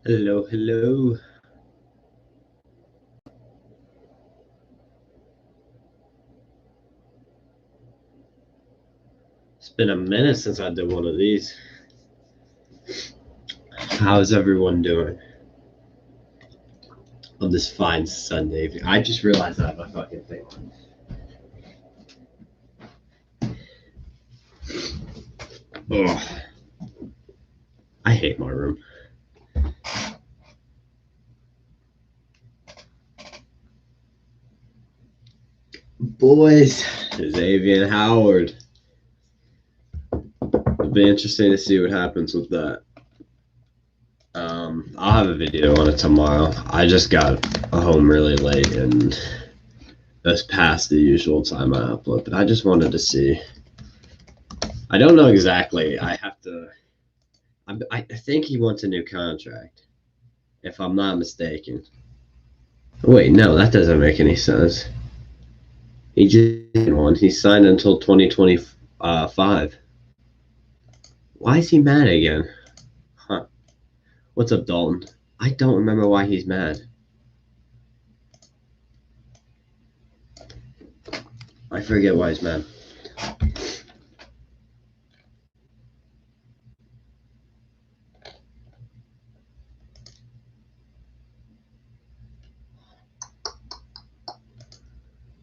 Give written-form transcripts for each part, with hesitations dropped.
Hello, hello. It's been a minute since I did one of these. How's everyone doing on this fine Sunday? I just realized I have a fucking thing on. Ugh. I hate my room. Boys, Xavier and Howard. It'll be interesting to see what happens with that. I'll have a video on it tomorrow. I just got home really late and that's past the usual time I upload, but I just wanted to see. I don't know exactly. I have to. I think he wants a new contract, if I'm not mistaken. Wait, no, that doesn't make any sense. He just did one. He signed until 2025. Why is he mad again? Huh. What's up, Dalton? I don't remember why he's mad. I forget why he's mad.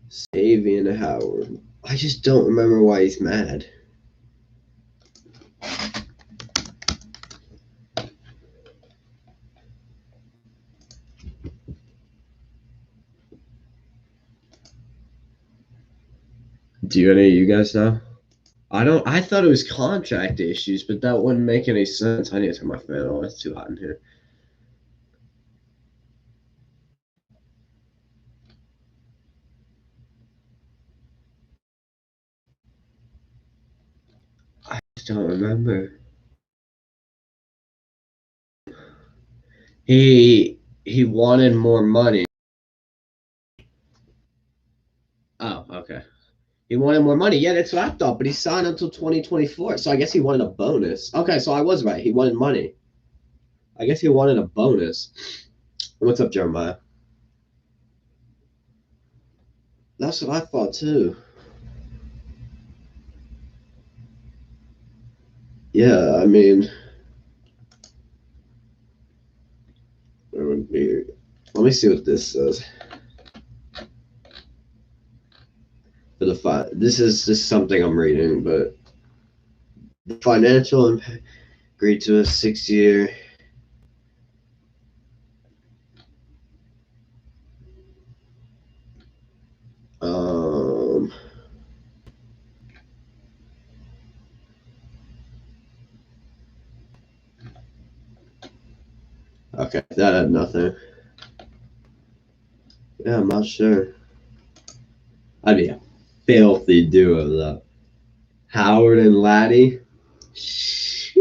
Savian Howard. I just don't remember why he's mad. Do any of you guys know? I thought it was contract issues, but that wouldn't make any sense. I need to turn my fan on. It's too hot in here. I just don't remember. He wanted more money. Oh, okay. He wanted more money. Yeah, that's what I thought, but he signed until 2024. So I guess he wanted a bonus. Okay, so I was right. He wanted money. I guess he wanted a bonus. What's up, Jeremiah? That's what I thought too. Yeah, I mean, it would be. Let me see what this says. For this is something I'm reading, but the financial agreed to a 6-year. Okay, that had nothing. Yeah, I'm not sure. I'd be a filthy duo though. Howard and Laddie. Sheesh,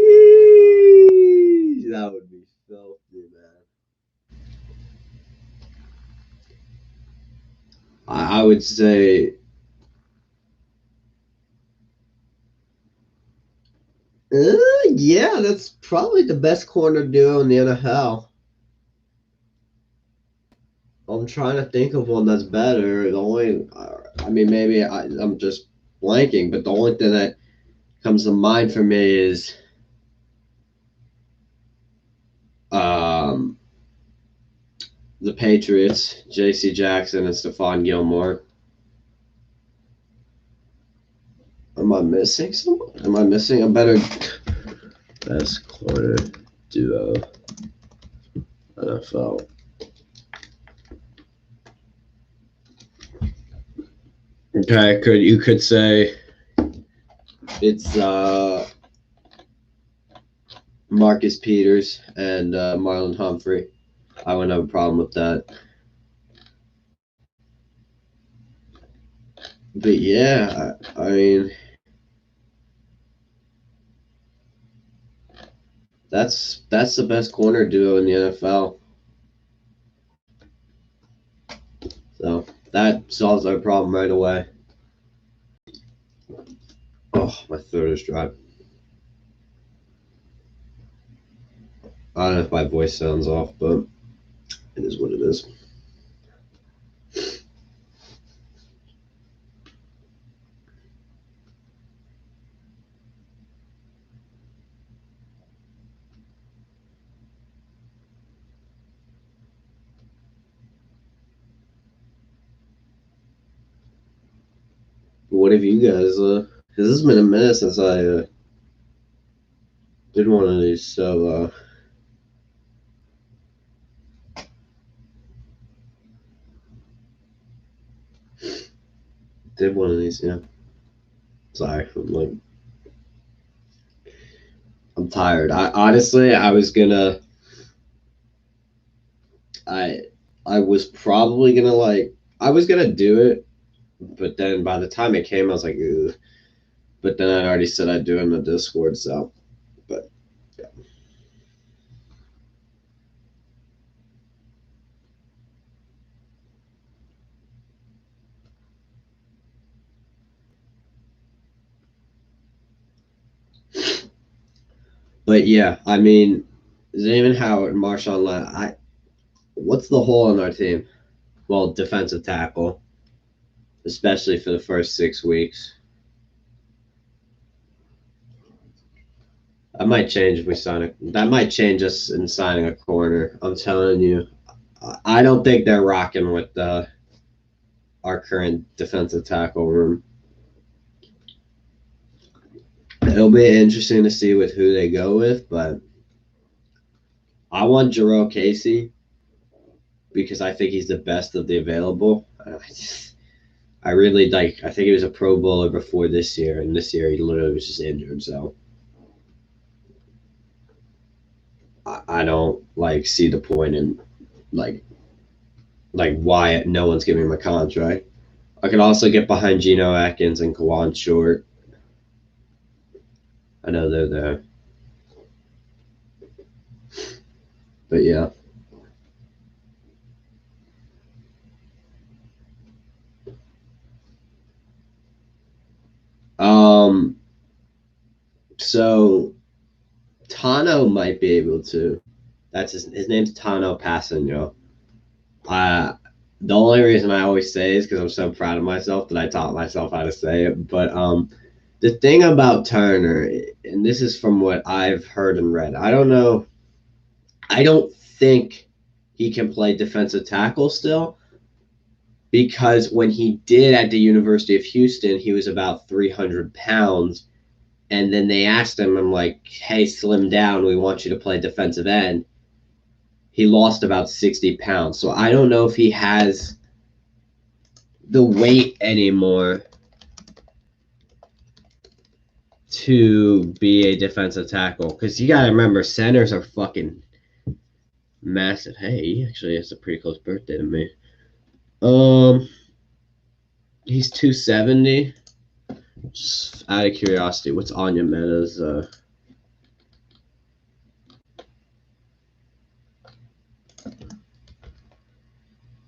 that would be filthy, man. I would say, yeah, that's probably the best corner duo in the NFL. I'm trying to think of one that's better. The only, I mean, maybe I'm just blanking, but the only thing that comes to mind for me is um, the Patriots, J.C. Jackson and Stephon Gilmore. Am I missing someone? Am I missing a better best corner duo NFL? Okay, you could say it's Marcus Peters and Marlon Humphrey. I wouldn't have a problem with that. But yeah, I mean, that's the best corner duo in the NFL. So that solves our problem right away. Oh, my throat is dry. I don't know if my voice sounds off, but it is what it is. What have you guys? Because it's been a minute since I did one of these, so did one of these, yeah. Sorry, I'm tired. I honestly, I I was probably gonna I was gonna do it, but then by the time it came, I was like, ugh. But then I already said I'd do it in the Discord, so. But yeah. But yeah, I mean, Xavier Howard, Marshawn Lynch. What's the hole in our team? Well, defensive tackle, especially for the first 6 weeks. That might change if we sign a. That might change us in signing a corner. I'm telling you, I don't think they're rocking with our current defensive tackle room. It'll be interesting to see with who they go with, but I want Jarrell Casey because I think he's the best of the available. I really like. I think he was a Pro Bowler before this year, and this year he literally was just injured. So I don't see the point in like why no one's giving him a contract. I could also get behind Geno Atkins and Kawan Short. I know they're there, but yeah. Um. So Tano might be able to. That's his name's Tano Passanio. The only reason I always say is because I'm so proud of myself that I taught myself how to say it. But the thing about Turner, and this is from what I've heard and read, I don't know. I don't think he can play defensive tackle still because when he did at the University of Houston, he was about 300 pounds. And then they asked him, I'm like, hey, slim down. We want you to play defensive end. He lost about 60 pounds. So I don't know if he has the weight anymore to be a defensive tackle. Because you got to remember, centers are fucking massive. Hey, he actually has a pretty close birthday to me. He's 270. Just out of curiosity, what's Anya Meta's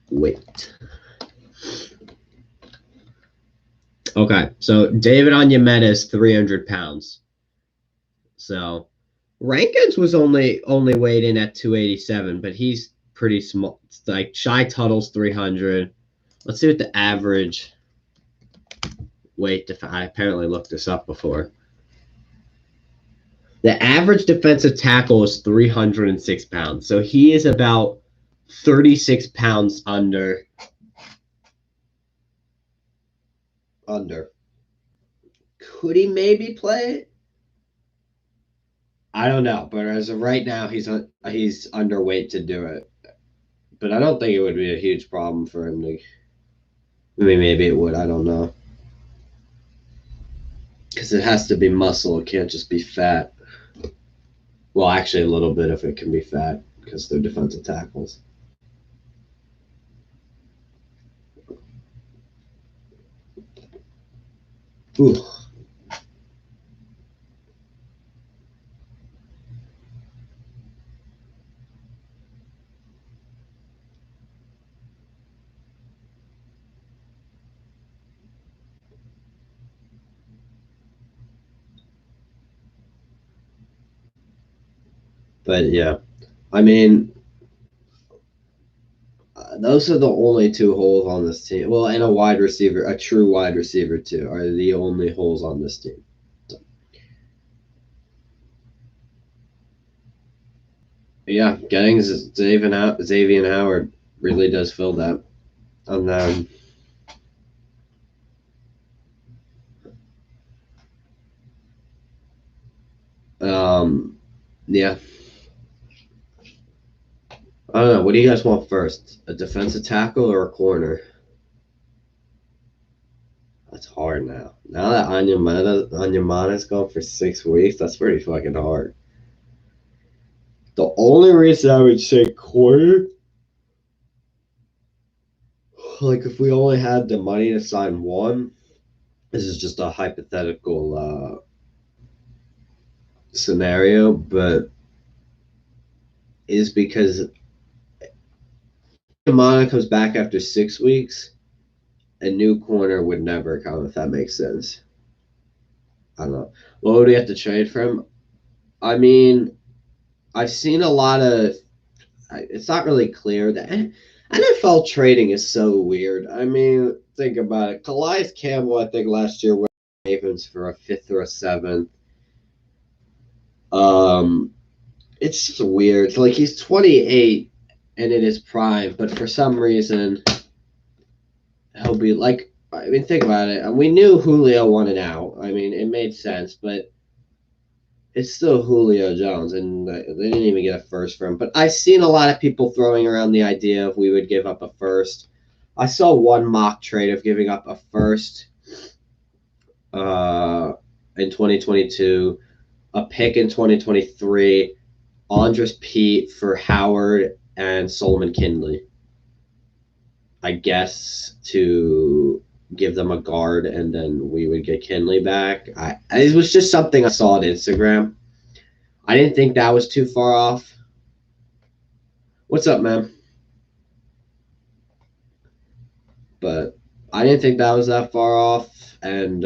weight? Okay, so David Onyemeta is 300 pounds. So Rankins was only weighed in at 287, but he's pretty small. It's like Shy Tuttle's 300. Let's see what the average weight. I apparently looked this up before. The average defensive tackle is 306 pounds. So he is about 36 pounds under. Could he maybe play it? I don't know, but as of right now, he's underweight to do it. But I don't think it would be a huge problem for him to. I mean, maybe it would. I don't know. Because it has to be muscle. It can't just be fat. Well, actually, a little bit if it can be fat because they're defensive tackles. Ooh. But yeah. I mean, those are the only two holes on this team. Well, and a wide receiver, a true wide receiver too, are the only holes on this team. Yeah, getting Xavier Howard really does fill that. And then, yeah, I don't know. What do you guys want first? A defensive tackle or a corner? That's hard now. Now that Anyamana's gone for 6 weeks, that's pretty fucking hard. The only reason I would say corner, like if we only had the money to sign one, this is just a hypothetical scenario, but is because Amana comes back after 6 weeks, a new corner would never come, if that makes sense. I don't know. What would we have to trade for him? I mean, I've seen a lot of. It's not really clear. That NFL trading is so weird. I mean, think about it. Calais Campbell, I think last year went to the Ravens for a fifth or a seventh. Um, it's just weird. Like he's 28 and in his prime, but for some reason he'll be like. I mean, think about it. We knew Julio wanted out. I mean, it made sense, but it's still Julio Jones, and they didn't even get a first for him. But I've seen a lot of people throwing around the idea of we would give up a first. I saw one mock trade of giving up a first uh, in 2022, a pick in 2023, Andres Pete for Howard and Solomon Kindley. I guess to give them a guard, and then we would get Kindley back. It was just something I saw on Instagram. I didn't think that was too far off. What's up, man? But I didn't think that was that far off. And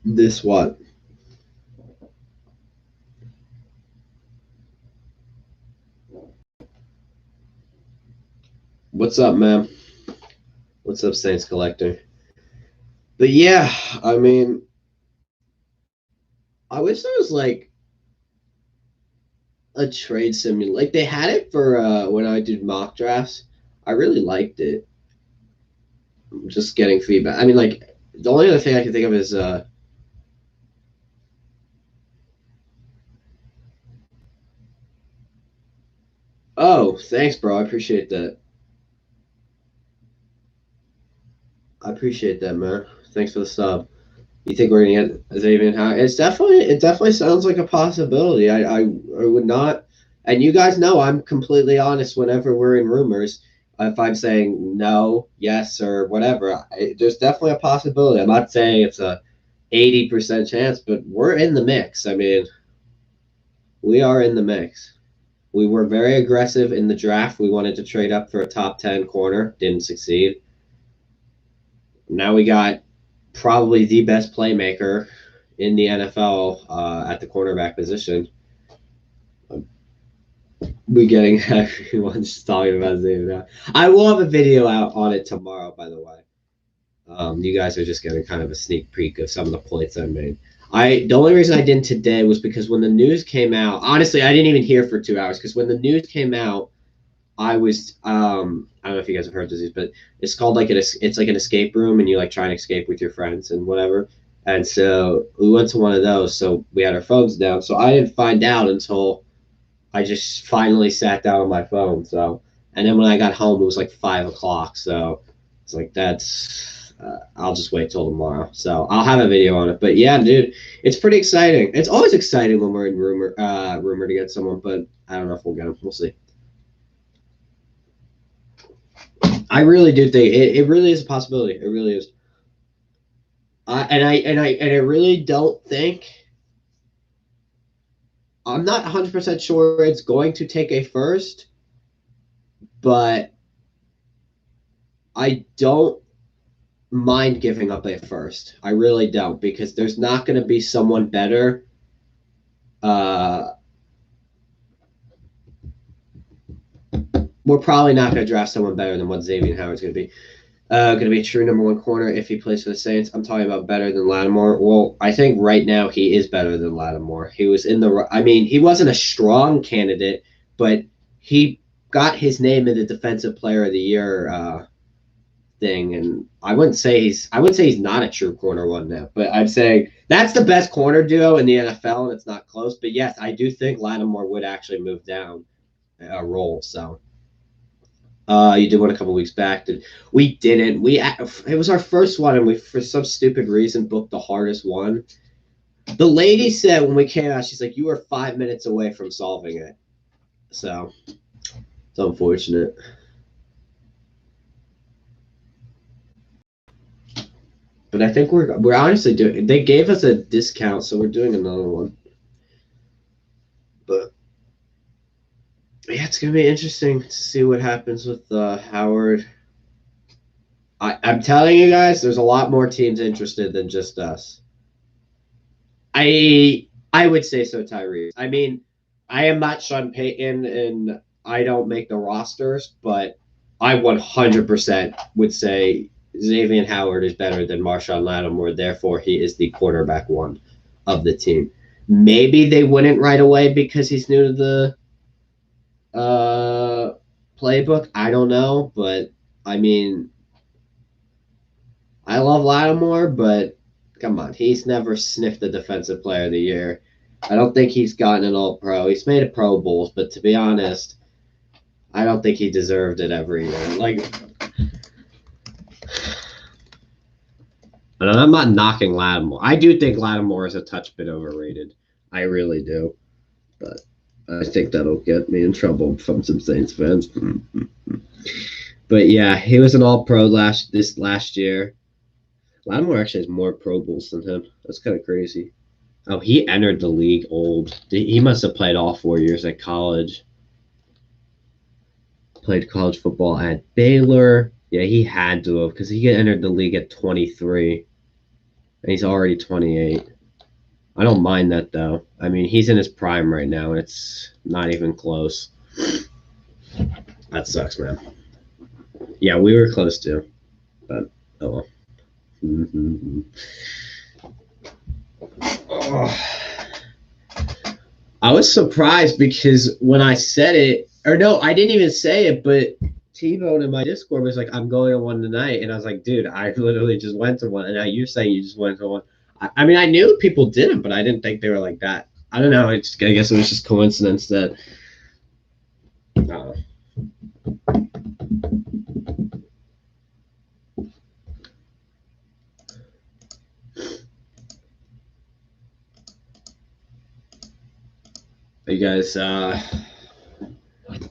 this what? What's up, man? What's up, Saints Collector? But yeah, I mean, I wish there was like a trade simulator. Like they had it for when I did mock drafts. I really liked it. I'm just getting feedback. I mean, like the only other thing I can think of is oh, thanks, bro. I appreciate that. I appreciate that, man. Thanks for the sub. You think we're gonna get Xavier Howard? It definitely sounds like a possibility. I would not, and you guys know I'm completely honest whenever we're in rumors. If I'm saying no, yes, or whatever, there's definitely a possibility. I'm not saying it's a 80% chance, but we're in the mix. I mean, we are in the mix. We were very aggressive in the draft. We wanted to trade up for a top 10 corner, didn't succeed. Now we got probably the best playmaker in the NFL at the cornerback position. We getting everyone's talking about Xavier now. I will have a video out on it tomorrow, by the way. You guys are just getting kind of a sneak peek of some of the points I made. The only reason I didn't today was because when the news came out, honestly, I didn't even hear for 2 hours because when the news came out, I was I don't know if you guys have heard this, but it's called like it's like an escape room, and you like try and escape with your friends and whatever. And so we went to one of those, so we had our phones down. So I didn't find out until I just finally sat down on my phone. So and then when I got home, it was like 5 o'clock. So it's like that's I'll just wait till tomorrow. So I'll have a video on it. But yeah, dude, it's pretty exciting. It's always exciting when we're in rumor to get someone, but I don't know if we'll get them. We'll see. I really do think it really is a possibility. It really is. And I really don't think I'm not 100% sure it's going to take a first, but I don't mind giving up a first. I really don't because there's not going to be someone better we're probably not going to draft someone better than what Xavier Howard's going to be. Going to be a true number one corner if he plays for the Saints. I'm talking about better than Lattimore. Well, I think right now he is better than Lattimore. He was in the. I mean, he wasn't a strong candidate, but he got his name in the Defensive Player of the Year thing, and I wouldn't say he's not a true corner one now, but I'm saying that's the best corner duo in the NFL, and it's not close. But yes, I do think Lattimore would actually move down a role. So. You did one a couple weeks back. We didn't. It was our first one, and we, for some stupid reason, booked the hardest one. The lady said when we came out, she's like, "You were 5 minutes away from solving it." So it's unfortunate. But I think we're honestly doing. They gave us a discount, so we're doing another one. But yeah, it's gonna be interesting to see what happens with Howard. I'm telling you guys, there's a lot more teams interested than just us. I would say so, Tyrese. I mean, I am not Sean Payton, and I don't make the rosters, but I 100% would say Xavier Howard is better than Marshawn Lattimore. Therefore, he is the quarterback one of the team. Maybe they wouldn't right away because he's new to the playbook. I don't know, but I mean, I love Lattimore, but come on, he's never sniffed the Defensive Player of the Year. I don't think he's gotten an All-Pro. He's made a Pro Bowls, but to be honest, I don't think he deserved it every year. Like, and I'm not knocking Lattimore. I do think Lattimore is a touch bit overrated. I really do, but I think that'll get me in trouble from some Saints fans. But yeah, he was an All-Pro last year. Lattimore actually has more Pro Bowls than him. That's kind of crazy. Oh, he entered the league old. He must have played all 4 years at college. Played college football at Baylor. Yeah, he had to have because he entered the league at 23. And he's already 28. I don't mind that, though. I mean, he's in his prime right now, and it's not even close. That sucks, man. Yeah, we were close to. But, oh well. Mm-hmm. Oh. I was surprised because when I said it, or no, I didn't even say it, but T-Bone in my Discord was like, "I'm going to one tonight," and I was like, "Dude, I literally just went to one," and now you're saying you just went to one. I mean, I knew people didn't, but I didn't think they were like that. I don't know. I guess it was just coincidence that. Are you guys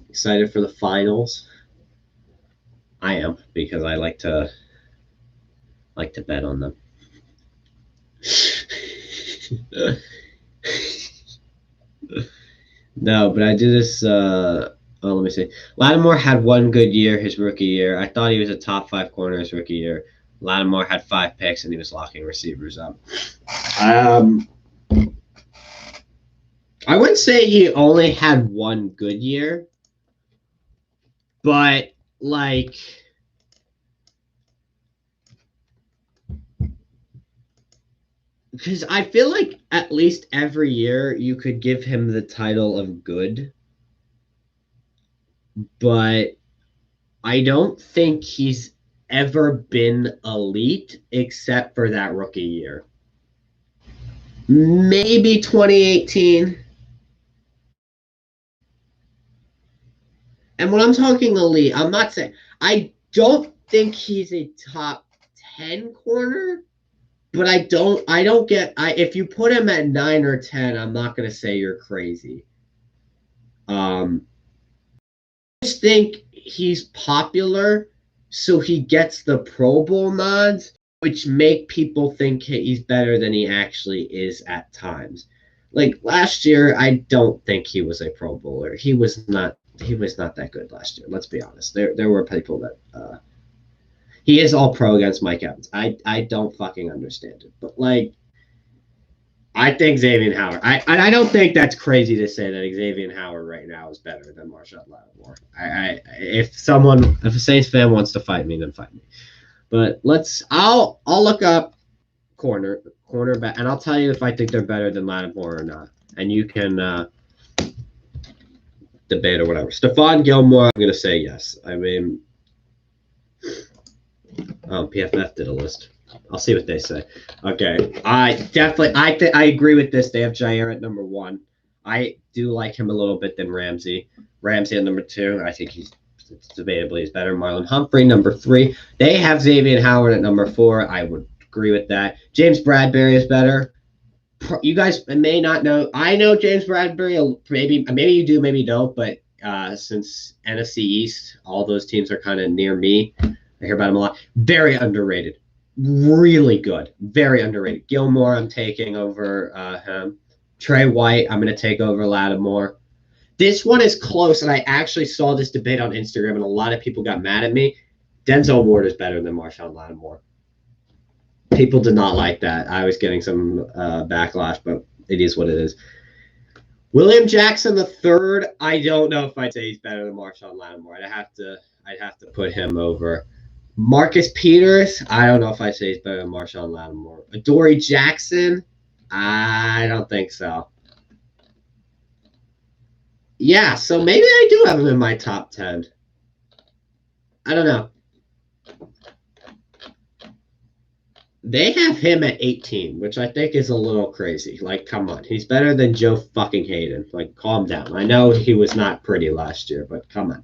excited for the finals? I am because I like to bet on them. No, but I do this. Let me see. Lattimore had one good year his rookie year. I thought he was a top 5 corner his rookie year. Lattimore had 5 picks and he was locking receivers up. I wouldn't say he only had one good year, but like. Because I feel like at least every year you could give him the title of good, but I don't think he's ever been elite except for that rookie year. Maybe 2018. And when I'm talking elite, I'm not saying I don't think he's a top 10 corner. But I don't get if you put him at 9 or 10, I'm not gonna say you're crazy. I just think he's popular, so he gets the Pro Bowl nods, which make people think he's better than he actually is at times. Like last year, I don't think he was a Pro Bowler. He was not that good last year. Let's be honest. There were people that he is all pro against Mike Evans. I don't fucking understand it. But like I think Xavier Howard. I don't think that's crazy to say that Xavier Howard right now is better than Marshawn Lattimore. If a Saints fan wants to fight me, then fight me. But I'll look up cornerback, and I'll tell you if I think they're better than Lattimore or not, and you can debate or whatever. Stephon Gilmore, I'm gonna say yes. I mean, PFF did a list. I'll see what they say. Okay, I agree with this. They have Jair at number 1. I do like him a little bit than Ramsey. Ramsey at number 2. I think he's debatably is better. Marlon Humphrey number 3. They have Xavier Howard at number 4. I would agree with that. James Bradbury is better. You guys may not know. I know James Bradbury. Maybe you do, maybe you don't. But since NFC East, all those teams are kind of near me. I hear about him a lot. Very underrated. Really good. Very underrated. Gilmore, I'm taking over him. Trey White, I'm going to take over Lattimore. This one is close, and I actually saw this debate on Instagram, and a lot of people got mad at me. Denzel Ward is better than Marshawn Lattimore. People did not like that. I was getting some backlash, but it is what it is. William Jackson III, I don't know if I'd say he's better than Marshawn Lattimore. I'd have to put him over. Marcus Peters, I don't know if I'd say he's better than Marshawn Lattimore. Adoree Jackson, I don't think so. Yeah, so maybe I do have him in my top 10. I don't know. They have him at 18, which I think is a little crazy. Like, come on. He's better than Joe fucking Hayden. Like, calm down. I know he was not pretty last year, but come on.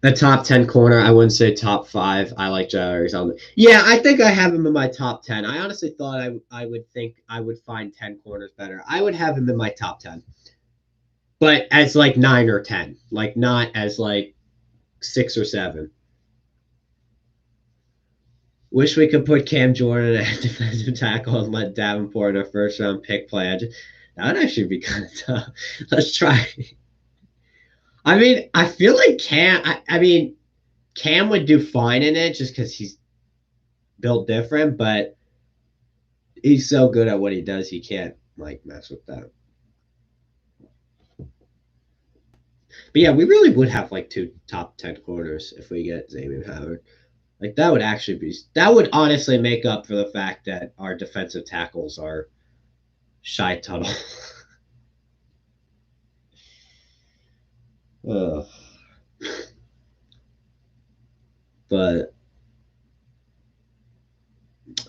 A top 10 corner. I wouldn't say top 5. I like Jair. Yeah, I think I have him in my top 10. I honestly thought I would think I would find 10 corners better. I would have him in my top 10. But as like 9 or 10. Like, not as like 6 or 7. Wish we could put Cam Jordan at defensive tackle and let Davenport a first-round pick play. That would actually be kind of tough. Let's try. I mean, I feel like Cam would do fine in it just because he's built different, but he's so good at what he does, he can't, like, mess with that. But, yeah, we really would have, like, 2 top 10 corners if we get Xavier Howard. Like, that would honestly make up for the fact that our defensive tackles are Shy Tuttle. But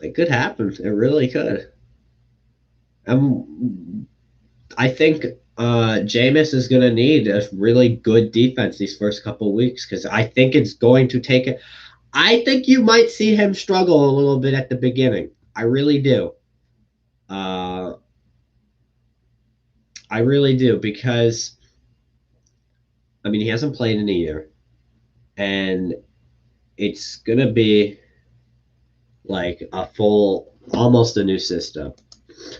it could happen. It really could. I think Jameis is going to need a really good defense these first couple of weeks because I think it's going to take it. I think you might see him struggle a little bit at the beginning. I really do. I really do because, I mean, he hasn't played in a year. And it's going to be like almost a new system.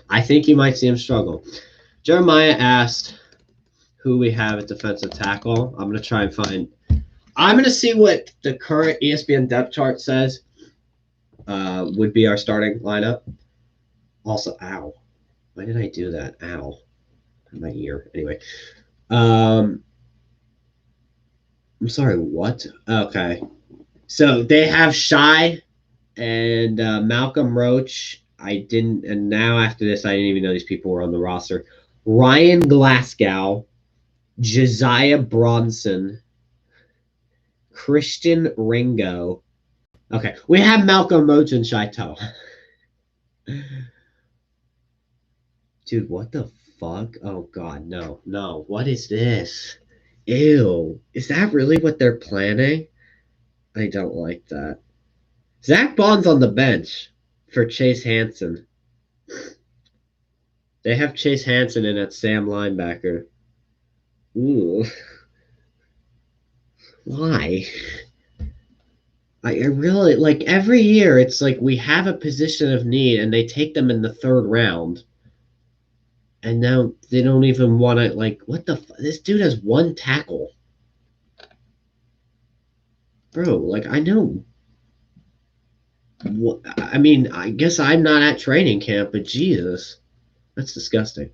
I think you might see him struggle. Jeremiah asked who we have at defensive tackle. I'm going to see what the current ESPN depth chart says would be our starting lineup. Also, ow. Why did I do that? Ow. My ear. Anyway. I'm sorry, what? Okay. So they have Shy and Malcolm Roach. And now after this, I didn't even know these people were on the roster. Ryan Glasgow, Josiah Bronson, Christian Ringo. Okay, we have Malcolm Roach and Shy Tuttle. Dude, what the fuck? Oh, God, no. What is this? Ew. Is that really what they're planning? I don't like that. Zach Bond's on the bench for Chase Hansen. They have Chase Hansen in at Sam linebacker. Ooh. Why? I really, like, every year it's like we have a position of need and they take them in the 3rd round. And now they don't even want to, like, what the this dude has 1 tackle. Bro, like, I know. I mean, I guess I'm not at training camp, but Jesus, that's disgusting.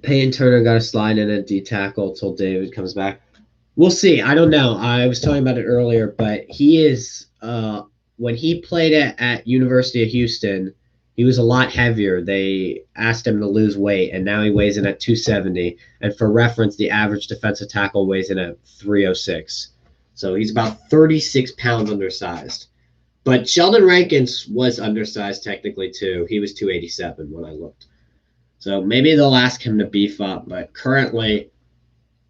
Payne Turner got a slide in at D tackle till David comes back. We'll see. I don't know. I was talking about it earlier, but he is when he played at University of Houston, he was a lot heavier. They asked him to lose weight, and now he weighs in at 270. And for reference, the average defensive tackle weighs in at 306. So he's about 36 pounds undersized. But Sheldon Rankins was undersized technically too. He was 287 when I looked. So maybe they'll ask him to beef up, but currently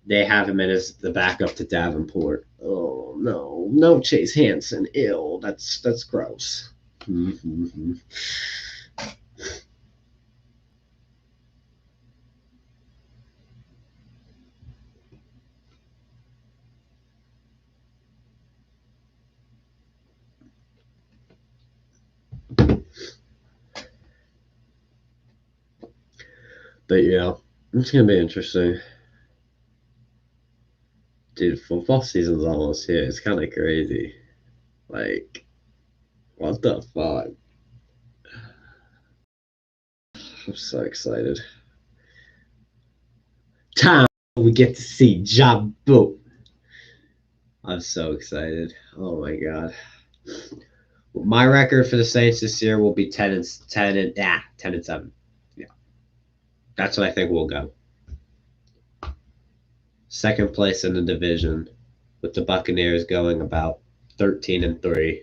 they have him in as the backup to Davenport. Oh no, Chase Hansen. Ew, that's gross. Mm-hmm. But yeah, it's gonna be interesting. Dude, football season's almost here. It's kind of crazy. Like, what the fuck? I'm so excited. Time we get to see Jabu. I'm so excited. Oh my god. My record for the Saints this year will be 10 and 7. Yeah. That's what I think we'll go. Second place in the division, with the Buccaneers going about 13-3.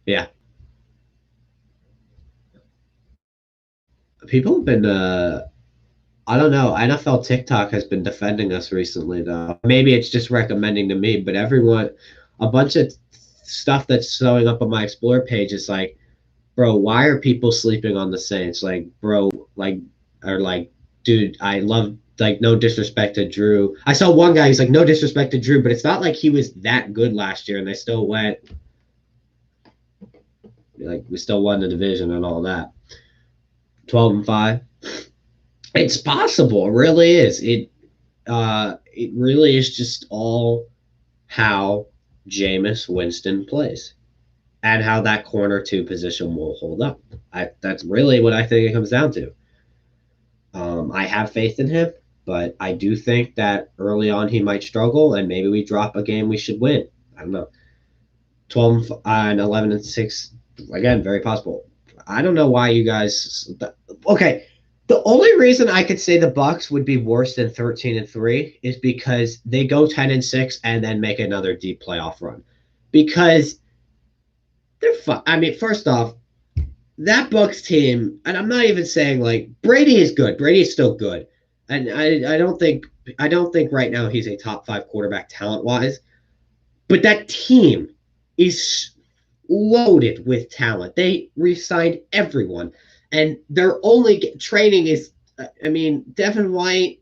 Yeah. People have been I don't know. NFL TikTok has been defending us recently, though. Maybe it's just recommending to me, but everyone, a bunch of stuff that's showing up on my Explore page is like, bro, why are people sleeping on the Saints? Like, bro, like, or like, dude, I love, like, no disrespect to Drew. I saw one guy, he's like, no disrespect to Drew, but it's not like he was that good last year and they still went, like, we still won the division and all that. 12-5. It's possible. It really is. It really is just all how Jameis Winston plays and how that corner two position will hold up. That's really what I think it comes down to. I have faith in him, but I do think that early on he might struggle, and maybe we drop a game we should win. I don't know. 12 and 11-6, again, very possible. I don't know why you guys. Okay, the only reason I could say the Bucks would be worse than 13-3 is because they go 10-6 and then make another deep playoff run. Because they're fun. I mean, first off, that Bucks team, and I'm not even saying like Brady is good. Brady is still good, and I don't think right now he's a top 5 quarterback talent wise. But that team is loaded with talent. They re-signed everyone, and their only training is, I mean, Devin White,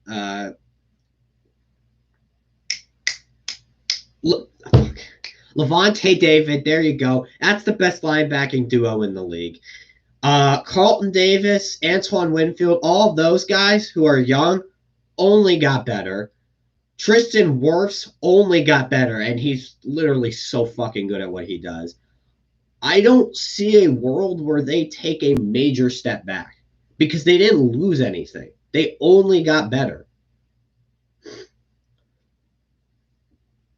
Levante David. There you go. That's the best linebacking duo in the league. Carlton Davis, Antoine Winfield, all of those guys who are young only got better. Tristan Wirfs only got better, and he's literally so fucking good at what he does. I don't see a world where they take a major step back because they didn't lose anything. They only got better.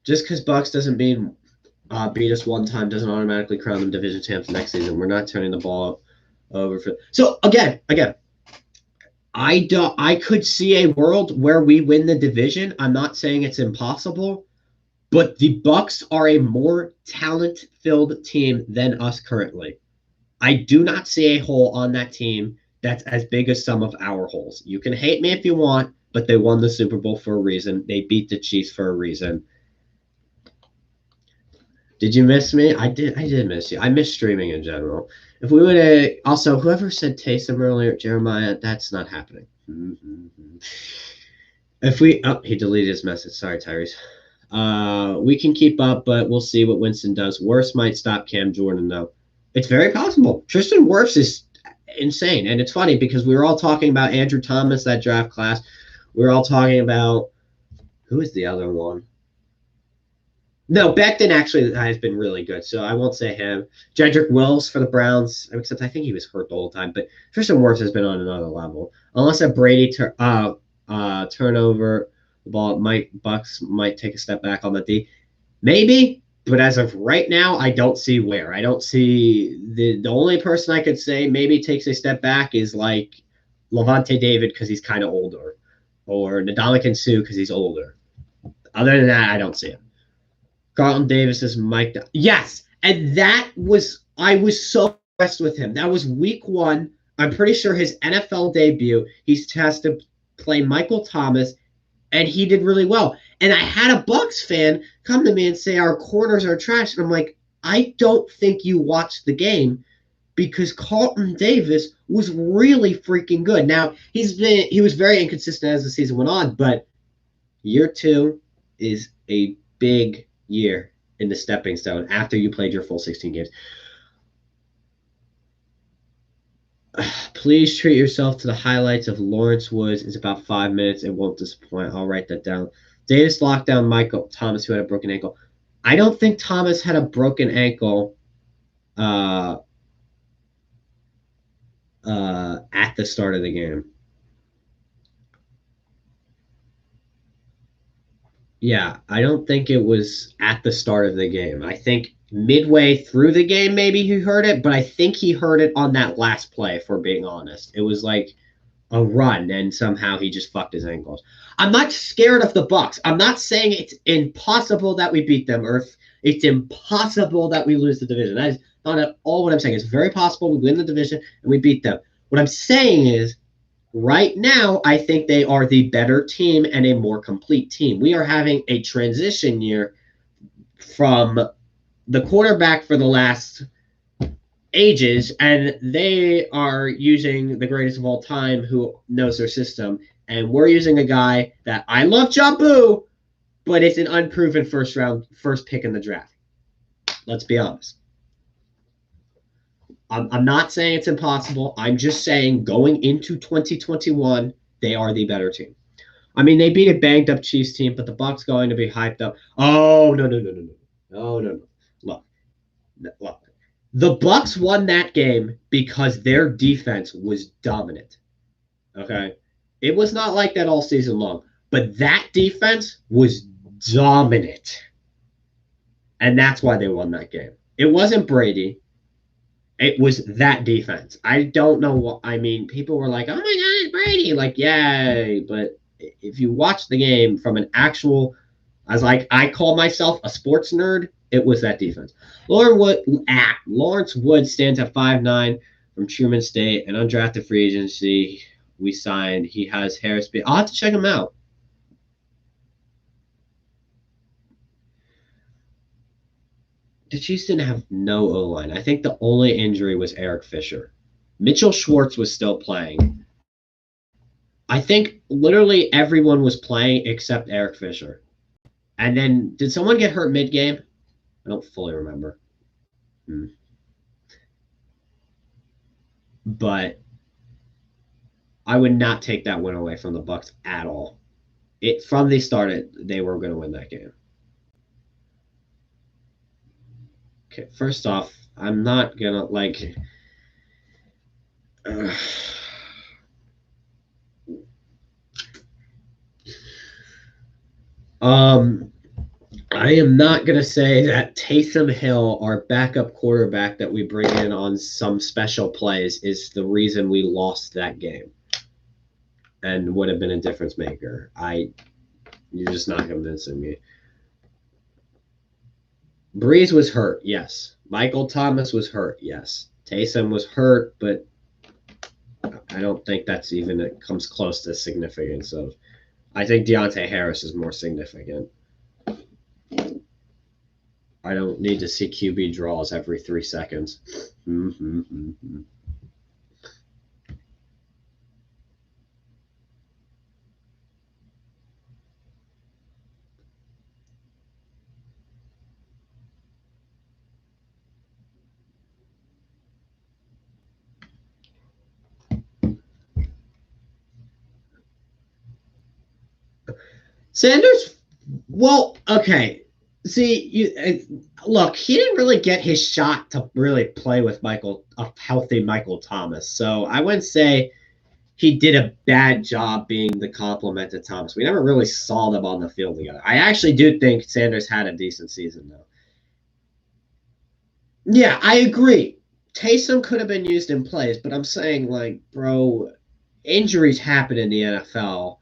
Just because Bucks doesn't beat us one time doesn't automatically crown them division champs next season. We're not turning the ball over for. So again, I could see a world where we win the division. I'm not saying it's impossible, but the Bucks are a more talent-filled team than us currently. I do not see a hole on that team that's as big as some of our holes. You can hate me if you want, but they won the Super Bowl for a reason. They beat the Chiefs for a reason. Did you miss me? I did. I did miss you. I miss streaming in general. If we would have also whoever said Taysom earlier, Jeremiah, that's not happening. Mm-hmm. If we he deleted his message. Sorry, Tyrese. We can keep up, but we'll see what Winston does. Worse might stop Cam Jordan though. It's very possible. Tristan Wirfs is insane, and it's funny because we were all talking about Andrew Thomas, that draft class. We were all talking about who is the other one? No, Becton actually has been really good, so I won't say him. Jedrick Wills for the Browns, except I think he was hurt the whole time. But Tristan Wirfs has been on another level. Unless a Brady turnover, the ball might Bucks might take a step back on the D. Maybe, but as of right now, I don't see where. I don't see the only person I could say maybe takes a step back is like Levante David because he's kind of older, or Ndamukong Suh because he's older. Other than that, I don't see him. Carlton Davis is Mike. Yes, and that was I was so impressed with him. That was week 1. I'm pretty sure his NFL debut. He's has to play Michael Thomas, and he did really well. And I had a Bucks fan come to me and say our corners are trash, and I'm like, I don't think you watched the game because Carlton Davis was really freaking good. Now he was very inconsistent as the season went on, but year 2 is a big year in the stepping stone after you played your full 16 games. Please treat yourself to the highlights of Lawrence Woods. It's about 5 minutes. It won't disappoint. I'll write that down. Davis locked down Michael Thomas, who had a broken ankle. I don't think Thomas had a broken ankle at the start of the game. Yeah, I don't think it was at the start of the game. I think midway through the game, maybe he heard it, but I think he heard it on that last play, if we're being honest. It was like a run, and somehow he just fucked his ankles. I'm not scared of the Bucks. I'm not saying it's impossible that we beat them, or it's impossible that we lose the division. That is not at all what I'm saying. It's very possible we win the division and we beat them. What I'm saying is right now, I think they are the better team and a more complete team. We are having a transition year from the quarterback for the last ages, and they are using the greatest of all time who knows their system. And we're using a guy that I love, Jambu, but it's an unproven first pick in the draft. Let's be honest. I'm not saying it's impossible. I'm just saying going into 2021, they are the better team. I mean, they beat a banged up Chiefs team, but the Bucks going to be hyped up. Oh no. Look, look. The Bucks won that game because their defense was dominant. Okay, it was not like that all season long, but that defense was dominant, and that's why they won that game. It wasn't Brady. It was that defense. I don't know what I mean. People were like, "Oh my God, it's Brady!" Like, yay! But if you watch the game from an actual, as like I call myself a sports nerd, it was that defense. Lawrence Wood stands at 5'9" from Truman State, an undrafted free agency we signed. He has hair speed. I'll have to check him out. The Chiefs didn't have no O line. I think the only injury was Eric Fisher. Mitchell Schwartz was still playing. I think literally everyone was playing except Eric Fisher. And then did someone get hurt mid game? I don't fully remember. But I would not take that win away from the Bucks at all. It from the start, they were going to win that game. Okay, first off, I'm not gonna like. I am not gonna say that Taysom Hill, our backup quarterback that we bring in on some special plays, is the reason we lost that game, and would have been a difference maker. You're just not convincing me. Breeze was hurt, yes. Michael Thomas was hurt, yes. Taysom was hurt, but I don't think that's even it comes close to significance of. I think Deontay Harris is more significant. I don't need to see QB draws every 3 seconds. Sanders, well, okay. See, look, he didn't really get his shot to really play with a healthy Michael Thomas. So I wouldn't say he did a bad job being the complement to Thomas. We never really saw them on the field together. I actually do think Sanders had a decent season, though. Yeah, I agree. Taysom could have been used in place, but I'm saying, like, bro, injuries happen in the NFL.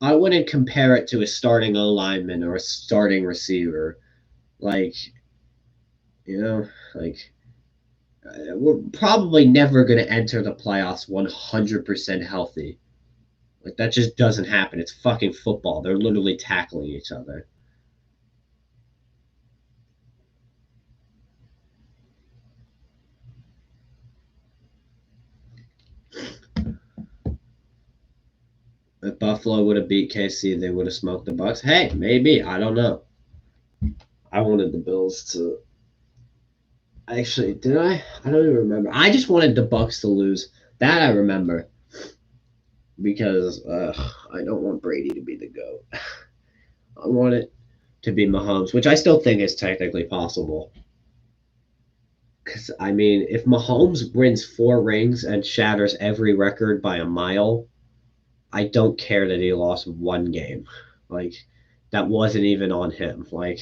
I wouldn't compare it to a starting O lineman or a starting receiver. Like, you know, like, we're probably never going to enter the playoffs 100% healthy. Like, that just doesn't happen. It's fucking football. They're literally tackling each other. If Buffalo would have beat KC, they would have smoked the Bucks. Hey, maybe. I don't know. I wanted the Bills to. Actually, did I? I don't even remember. I just wanted the Bucks to lose. That I remember because I don't want Brady to be the GOAT. I want it to be Mahomes, which I still think is technically possible. Because, I mean, if Mahomes wins 4 rings and shatters every record by a mile, I don't care that he lost 1 game. Like, that wasn't even on him. Like,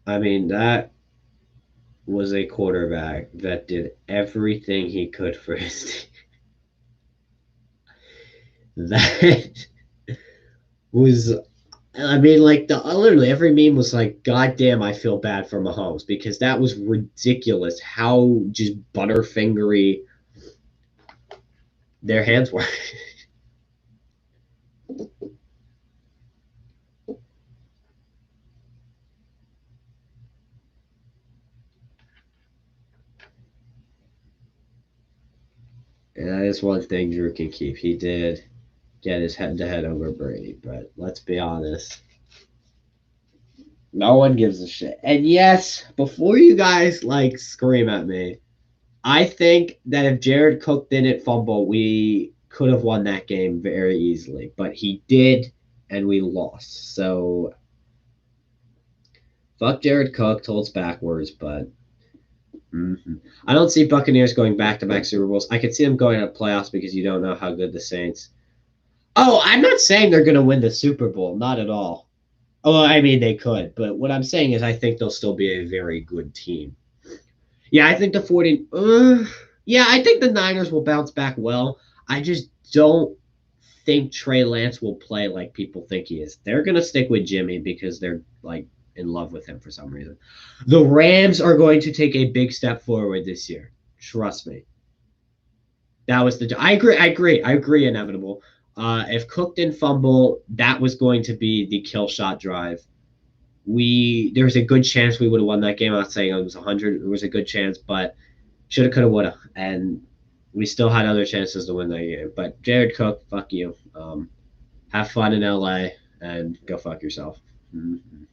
I mean, that was a quarterback that did everything he could for his team. That was, I mean, like, literally every meme was like, God damn, I feel bad for Mahomes because that was ridiculous how just butterfingery their hands were. And that is one thing Drew can keep. He did get his head to head over Brady, but let's be honest. No one gives a shit. And yes, before you guys like scream at me, I think that if Jared Cook didn't fumble, we could have won that game very easily. But he did, and we lost. So fuck Jared Cook, told backwards, but I don't see Buccaneers going back to back Super Bowls. I could see them going to playoffs because you don't know how good the Saints. Oh, I'm not saying they're going to win the Super Bowl, not at all. Oh, I mean they could, but what I'm saying is I think they'll still be a very good team. Yeah, I think the 40. Yeah, I think the Niners will bounce back well. I just don't think Trey Lance will play like people think he is. They're gonna stick with Jimmy because they're like in love with him for some reason. The Rams are going to take a big step forward this year. Trust me. That was the. I agree. I agree. I agree. Inevitable. If Cook didn't fumble, that was going to be the kill shot drive. There's a good chance we would have won that game. I'm not saying it was 100. It was a good chance, but shoulda, coulda, woulda, and we still had other chances to win that game. But Jared Cook, fuck you. Have fun in LA and go fuck yourself. Mm-hmm.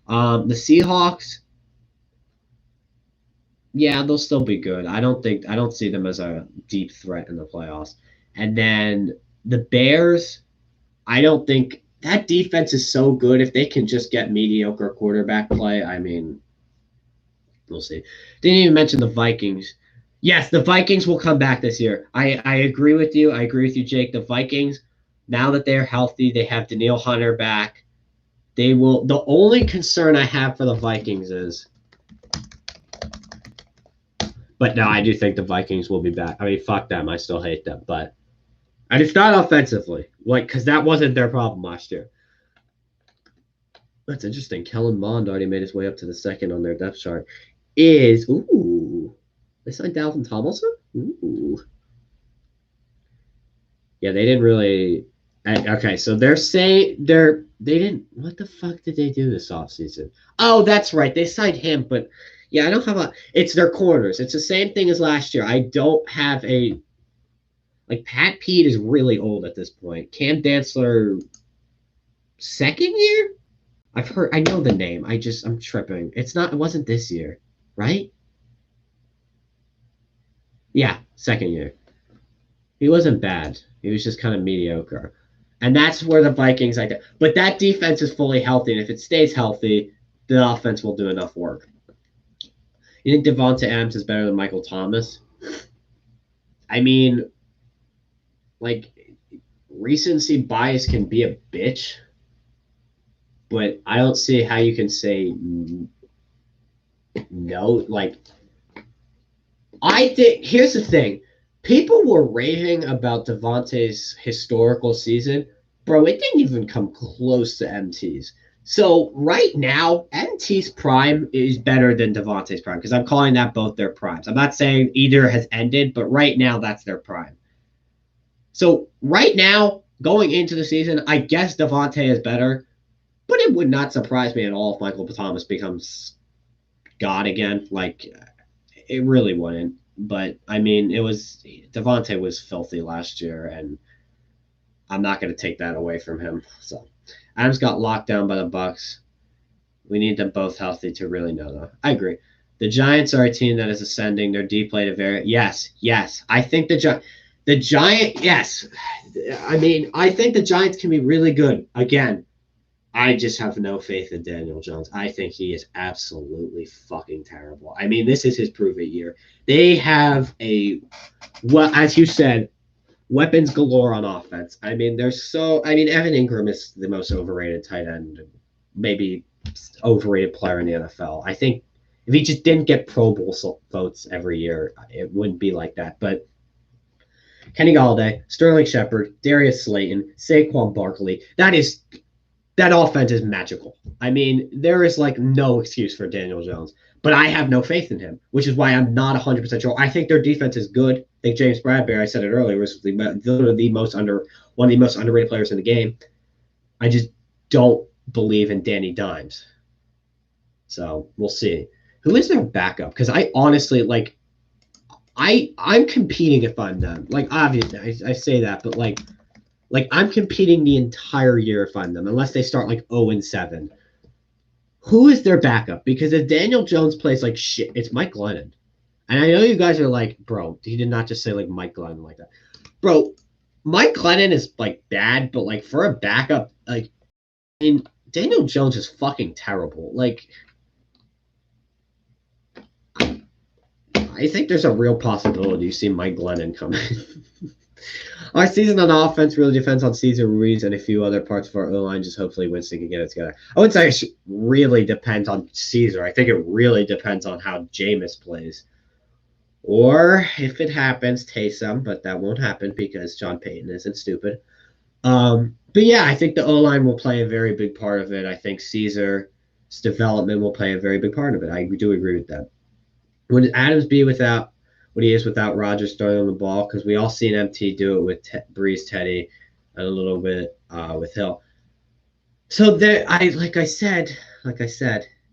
The Seahawks, yeah, they'll still be good. I don't see them as a deep threat in the playoffs. And then the Bears, I don't think that defense is so good. If they can just get mediocre quarterback play, I mean, we'll see. Didn't even mention the Vikings. Yes, the Vikings will come back this year. I agree with you. I agree with you, Jake. The Vikings, now that they're healthy, they have Daniil Hunter back. They will. The only concern I have for the Vikings is, but no, I do think the Vikings will be back. I mean, fuck them. I still hate them, but and it's not offensively, like because that wasn't their problem last year. That's interesting. Kellen Mond already made his way up to the second on their depth chart. They signed Dalvin Tomlinson? Ooh. Yeah, they didn't really. Okay, so they're saying they didn't. What the fuck did they do this offseason? Oh, that's right. They signed him, but yeah, I don't have a. It's their corners. It's the same thing as last year. I don't have a. Like, Pat Pete is really old at this point. Cam Dantzler, second year? I know the name. I'm tripping. It wasn't this year, right? Yeah, second year. He wasn't bad. He was just kind of mediocre. And that's where the Vikings like that. But that defense is fully healthy, and if it stays healthy, the offense will do enough work. You think Devonta Adams is better than Michael Thomas? I mean, like recency bias can be a bitch, but I don't see how you can say no. Like, I think here's the thing: people were raving about Devontae's historical season, bro. It didn't even come close to MT's. So right now, MT's prime is better than Devontae's prime because I'm calling that both their primes. I'm not saying either has ended, but right now that's their prime. So right now, going into the season, I guess Devontae is better, but it would not surprise me at all if Michael Thomas becomes God again. Like it really wouldn't. But I mean, it was Devontae was filthy last year, and I'm not going to take that away from him. So Adams got locked down by the Bucks. We need them both healthy to really know, though. I agree. The Giants are a team that is ascending. Their deep play to vary. Yes. I think the Giant. Yes, I mean, I think the Giants can be really good again. I just have no faith in Daniel Jones. I think he is absolutely fucking terrible. I mean, this is his prove it year. They have well, as you said, weapons galore on offense. I mean, Evan Ingram is the most overrated tight end, maybe overrated player in the NFL. I think if he just didn't get Pro Bowl votes every year, it wouldn't be like that. But Kenny Galladay, Sterling Shepard, Darius Slayton, Saquon Barkley, that offense is magical. I mean, there is like no excuse for Daniel Jones, but I have no faith in him, which is why I'm not 100% sure. I think their defense is good. I think James Bradbury, I said it earlier, was one of the most underrated players in the game. I just don't believe in Danny Dimes. So we'll see. Who is their backup? Because I honestly like I'm competing if I'm them. Like obviously I say that, but like I'm competing the entire year if I'm them, unless they start like 0-7. Who is their backup? Because if Daniel Jones plays like shit, it's Mike Glennon. And I know you guys are like, bro, he did not just say like Mike Glennon like that. Bro, Mike Glennon is like bad, but like for a backup, like I mean, Daniel Jones is fucking terrible. Like I think there's a real possibility you see Mike Glennon coming. Our season on offense really depends on Cesar Ruiz and a few other parts of our O-line. Just hopefully Winston can get it together. I would say it really depends on Cesar. I think it really depends on how Jameis plays. Or if it happens, Taysom, but that won't happen because John Payton isn't stupid. But yeah, I think the O-line will play a very big part of it. I think Caesar's development will play a very big part of it. I do agree with that. Would Adams be without what he is without Rodgers throwing on the ball? Because we all seen MT do it with Breeze, Teddy, and a little bit with Hill. So there, like I said,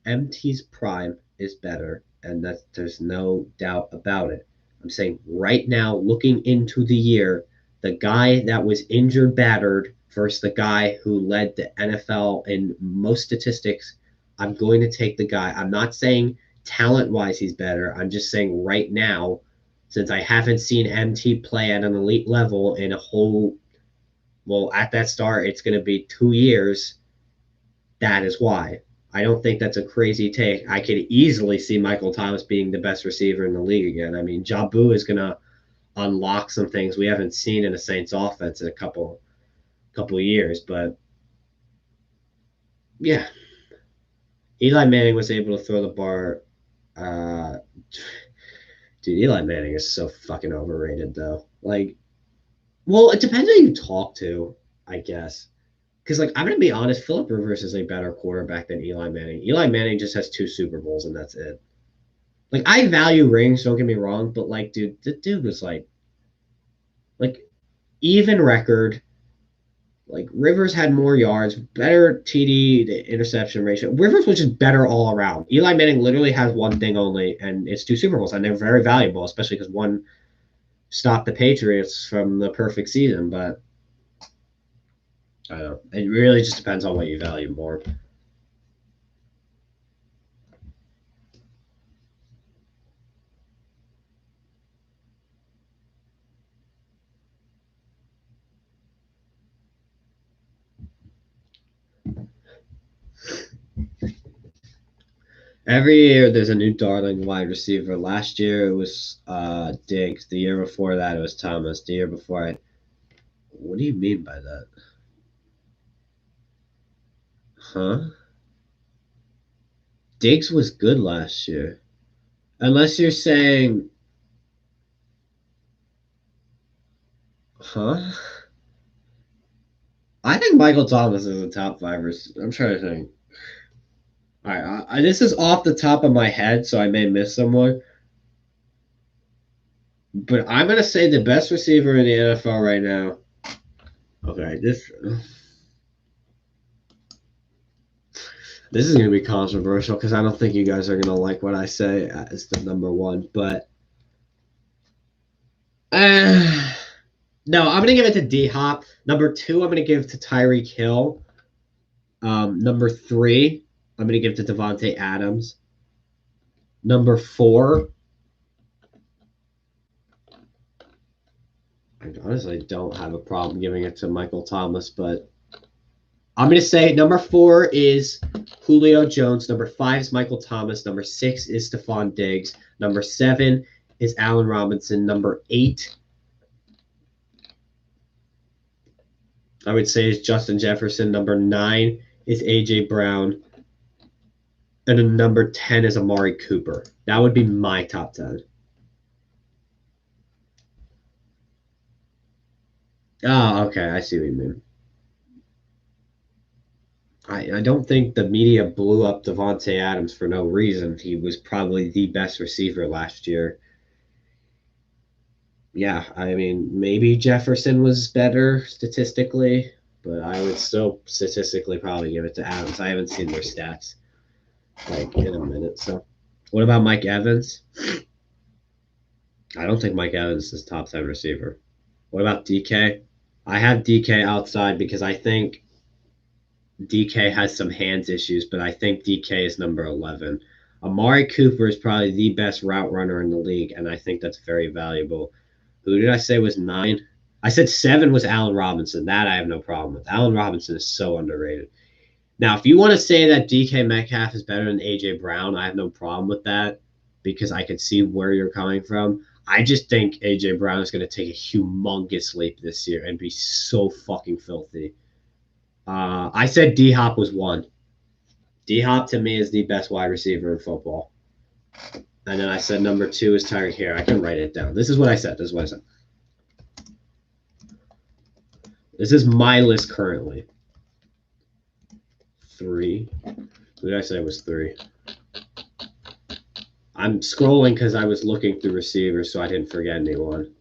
MT's prime is better, and that there's no doubt about it. I'm saying right now, looking into the year, the guy that was injured, battered, versus the guy who led the NFL in most statistics, I'm going to take the guy. I'm not saying talent-wise he's better. I'm just saying right now, since I haven't seen MT play at an elite level in a whole, well, at that start, it's going to be 2 years. That is why. I don't think that's a crazy take. I could easily see Michael Thomas being the best receiver in the league again. I mean, Jabu is going to unlock some things we haven't seen in the Saints offense in a couple of years. But yeah, Eli Manning was able to throw the bar. Uh, dude, Eli Manning is so fucking overrated, though. Like, well, it depends who you talk to, I guess. Because, like, I'm going to be honest, Philip Rivers is a better quarterback than Eli Manning. Eli Manning just has 2 Super Bowls, and that's it. Like, I value rings, don't get me wrong, but, like, dude, the dude was, like, even record. Like, Rivers had more yards, better TD to interception ratio. Rivers was just better all around. Eli Manning literally has one thing only, and it's 2 Super Bowls, and they're very valuable, especially because one stopped the Patriots from the perfect season, but I don't know. It really just depends on what you value more. Every year there's a new darling wide receiver. Last year it was Diggs. The year before that it was Thomas. The year before I. What do you mean by that? Huh? Diggs was good last year. Unless you're saying, huh? I think Michael Thomas is a top five. I'm trying to think. All right, this is off the top of my head, so I may miss someone. But I'm gonna say the best receiver in the NFL right now. Okay, this is gonna be controversial because I don't think you guys are gonna like what I say as the number one. But uh, no, I'm gonna give it to D Hop. Number two, I'm gonna give to Tyreek Hill. Number three, I'm gonna give to Devontae Adams. Number four, I honestly don't have a problem giving it to Michael Thomas, but I'm going to say number four is Julio Jones. Number five is Michael Thomas. Number six is Stephon Diggs. Number seven is Allen Robinson. Number eight, I would say, is Justin Jefferson. Number nine is A.J. Brown. And then number 10 is Amari Cooper. That would be my top 10. Oh, okay. I see what you mean. I don't think the media blew up Devontae Adams for no reason. He was probably the best receiver last year. Yeah, I mean, maybe Jefferson was better statistically, but I would still statistically probably give it to Adams. I haven't seen their stats like in a minute. So, what about Mike Evans? I don't think Mike Evans is top 10 receiver. What about DK? I have DK outside because I think DK has some hands issues, but I think DK is number 11. Amari Cooper is probably the best route runner in the league, and I think that's very valuable. Who did I say was nine? I said seven was Allen Robinson. That I have no problem with. Allen Robinson is so underrated. Now, if you want to say that DK Metcalf is better than AJ Brown, I have no problem with that because I can see where you're coming from. I just think AJ Brown is going to take a humongous leap this year and be so fucking filthy. I said D Hop was one. D Hop to me is the best wide receiver in football. And then I said number two is Tyreek Hill. I can write it down. This is what I said. This is what I said. This is my list currently. Three. Who did I say was three? I'm scrolling because I was looking through receivers, so I didn't forget anyone.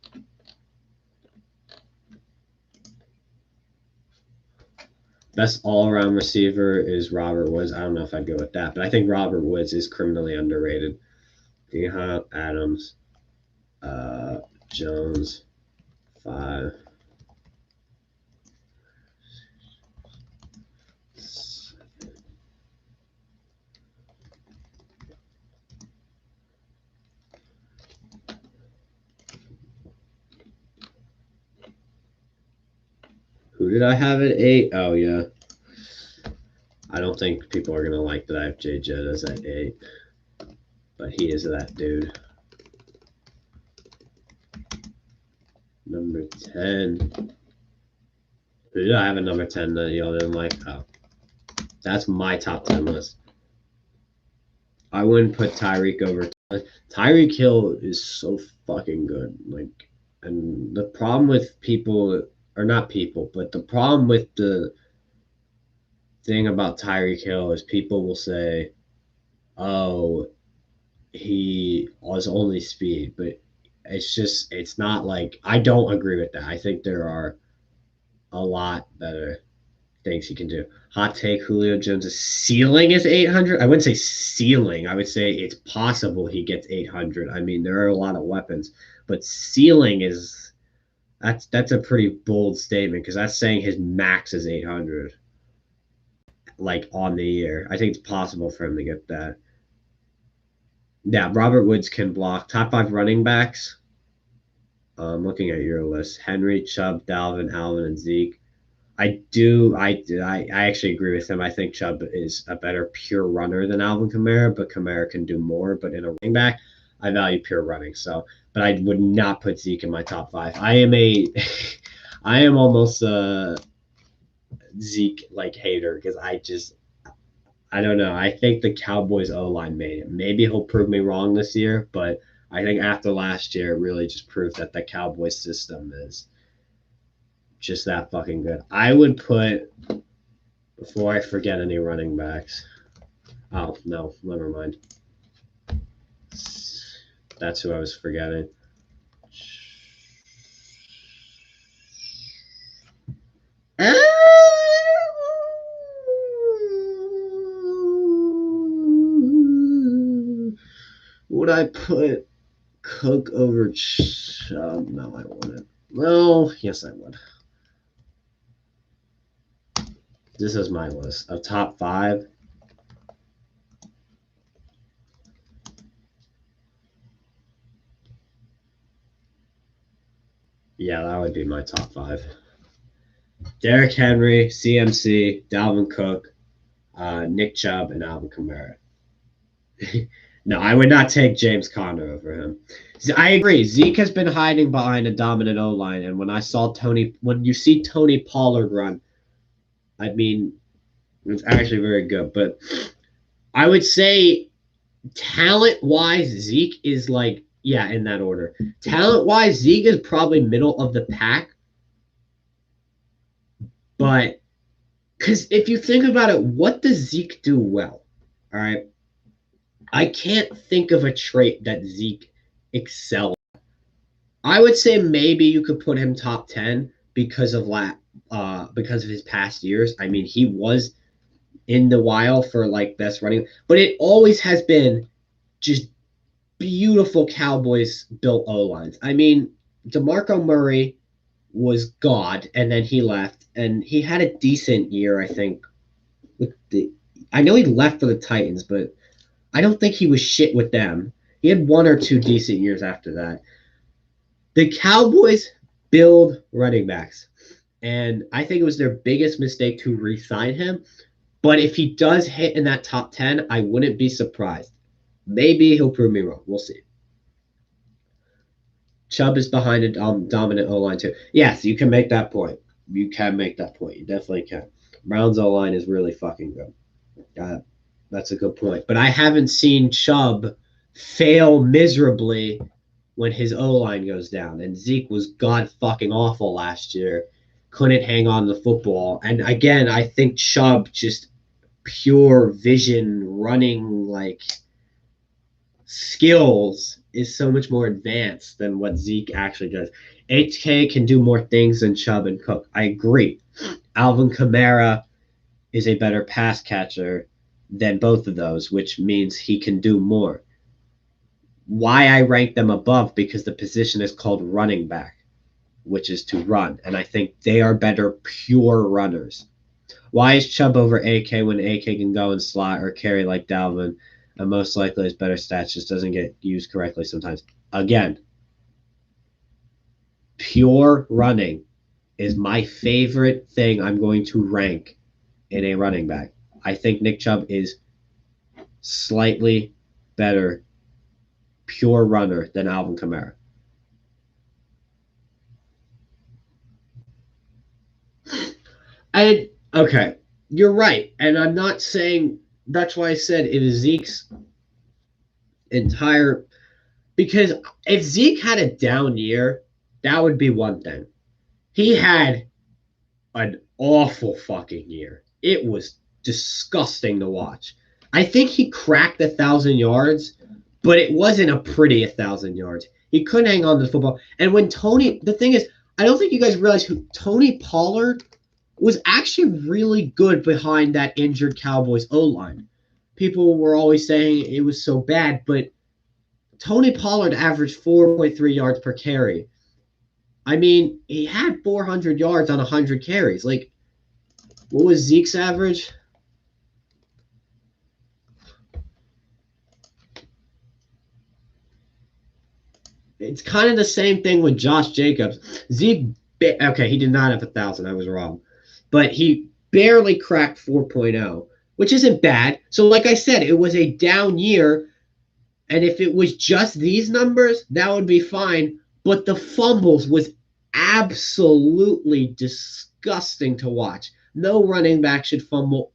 Best all-around receiver is Robert Woods. I don't know if I'd go with that, but I think Robert Woods is criminally underrated. D-Hop, Adams, Jones, 5. Who did I have at 8? Oh, yeah. I don't think people are going to like that I have Jay Jettas at 8. But he is that dude. Number 10. Who did I have at number 10 that y'all didn't like? Oh. That's my top 10 list. I wouldn't put Tyreek over. Tyreek Hill is so fucking good. Like, and the problem with people, or not people, but the problem with the thing about Tyreek Hill is people will say, oh, he was only speed, but it's not like, I don't agree with that. I think there are a lot better things he can do. Hot take: Julio Jones' ceiling is 800. I wouldn't say ceiling. I would say it's possible he gets 800. I mean, there are a lot of weapons, but ceiling is that's a pretty bold statement because that's saying his max is 800, like on the year. I think it's possible for him to get that. Yeah, Robert Woods can block. Top 5 running backs. Looking at your list: Henry, Chubb, Dalvin, Alvin, and Zeke. I actually agree with him. I think Chubb is a better pure runner than Alvin Kamara, but Kamara can do more. But in a running back, I value pure running. So, but I would not put Zeke in my top five. I am almost a Zeke like hater because I don't know. I think the Cowboys O line made it. Maybe he'll prove me wrong this year, but I think after last year, it really just proved that the Cowboys system is just that fucking good. I would put, before I forget any running backs. Oh, no, never mind. That's who I was forgetting. Would I put Cook over Chubb? No, I wouldn't. No, yes, I would. This is my list of top five. Yeah, that would be my top five. Derrick Henry, CMC, Dalvin Cook, Nick Chubb, and Alvin Kamara. No, I would not take James Conner over him. I agree. Zeke has been hiding behind a dominant O line, and when you see Tony Pollard run, I mean, it's actually very good. But I would say, talent wise, Zeke is like, yeah, in that order. Talent wise, Zeke is probably middle of the pack, but because if you think about it, what does Zeke do well? All right. I can't think of a trait that Zeke excels. I would say maybe you could put him top 10 because of his past years. I mean, he was in the wild for like best running, but it always has been just beautiful Cowboys built O lines. I mean, DeMarco Murray was God, and then he left, and he had a decent year, I think. I know he left for the Titans, but I don't think he was shit with them. He had one or two decent years after that. The Cowboys build running backs, and I think it was their biggest mistake to re-sign him. But if he does hit in that top 10, I wouldn't be surprised. Maybe he'll prove me wrong. We'll see. Chubb is behind a dominant O line too. Yes, you can make that point. You can make that point. You definitely can. Browns O line is really fucking good. That's a good point. But I haven't seen Chubb fail miserably when his O line goes down. And Zeke was god fucking awful last year. Couldn't hang on the football. And again, I think Chubb just pure vision running like skills is so much more advanced than what Zeke actually does. HK can do more things than Chubb and Cook. I agree. Alvin Kamara is a better pass catcher than both of those, which means he can do more. Why I rank them above? Because the position is called running back, which is to run. And I think they are better pure runners. Why is Chubb over AK when AK can go and slot or carry like Dalvin? And most likely his better stats just doesn't get used correctly sometimes. Again, pure running is my favorite thing I'm going to rank in a running back. I think Nick Chubb is slightly better pure runner than Alvin Kamara. And okay, you're right. And I'm not saying that's why I said it is Zeke's entire, because if Zeke had a down year, that would be one thing. He had an awful fucking year. It was disgusting to watch. I think he cracked 1,000 yards, but it wasn't a pretty 1,000 yards. He couldn't hang on to the football. And when the thing is, I don't think you guys realize who Tony Pollard was actually really good behind that injured Cowboys O line. People were always saying it was so bad, but Tony Pollard averaged 4.3 yards per carry. I mean, he had 400 yards on 100 carries. Like, what was Zeke's average? It's kind of the same thing with Josh Jacobs. Zeke, okay, he did not have 1,000. I was wrong. but he barely cracked 4.0, which isn't bad. So, like I said, it was a down year. And if it was just these numbers, that would be fine. But the fumbles was absolutely disgusting to watch. No running back should fumble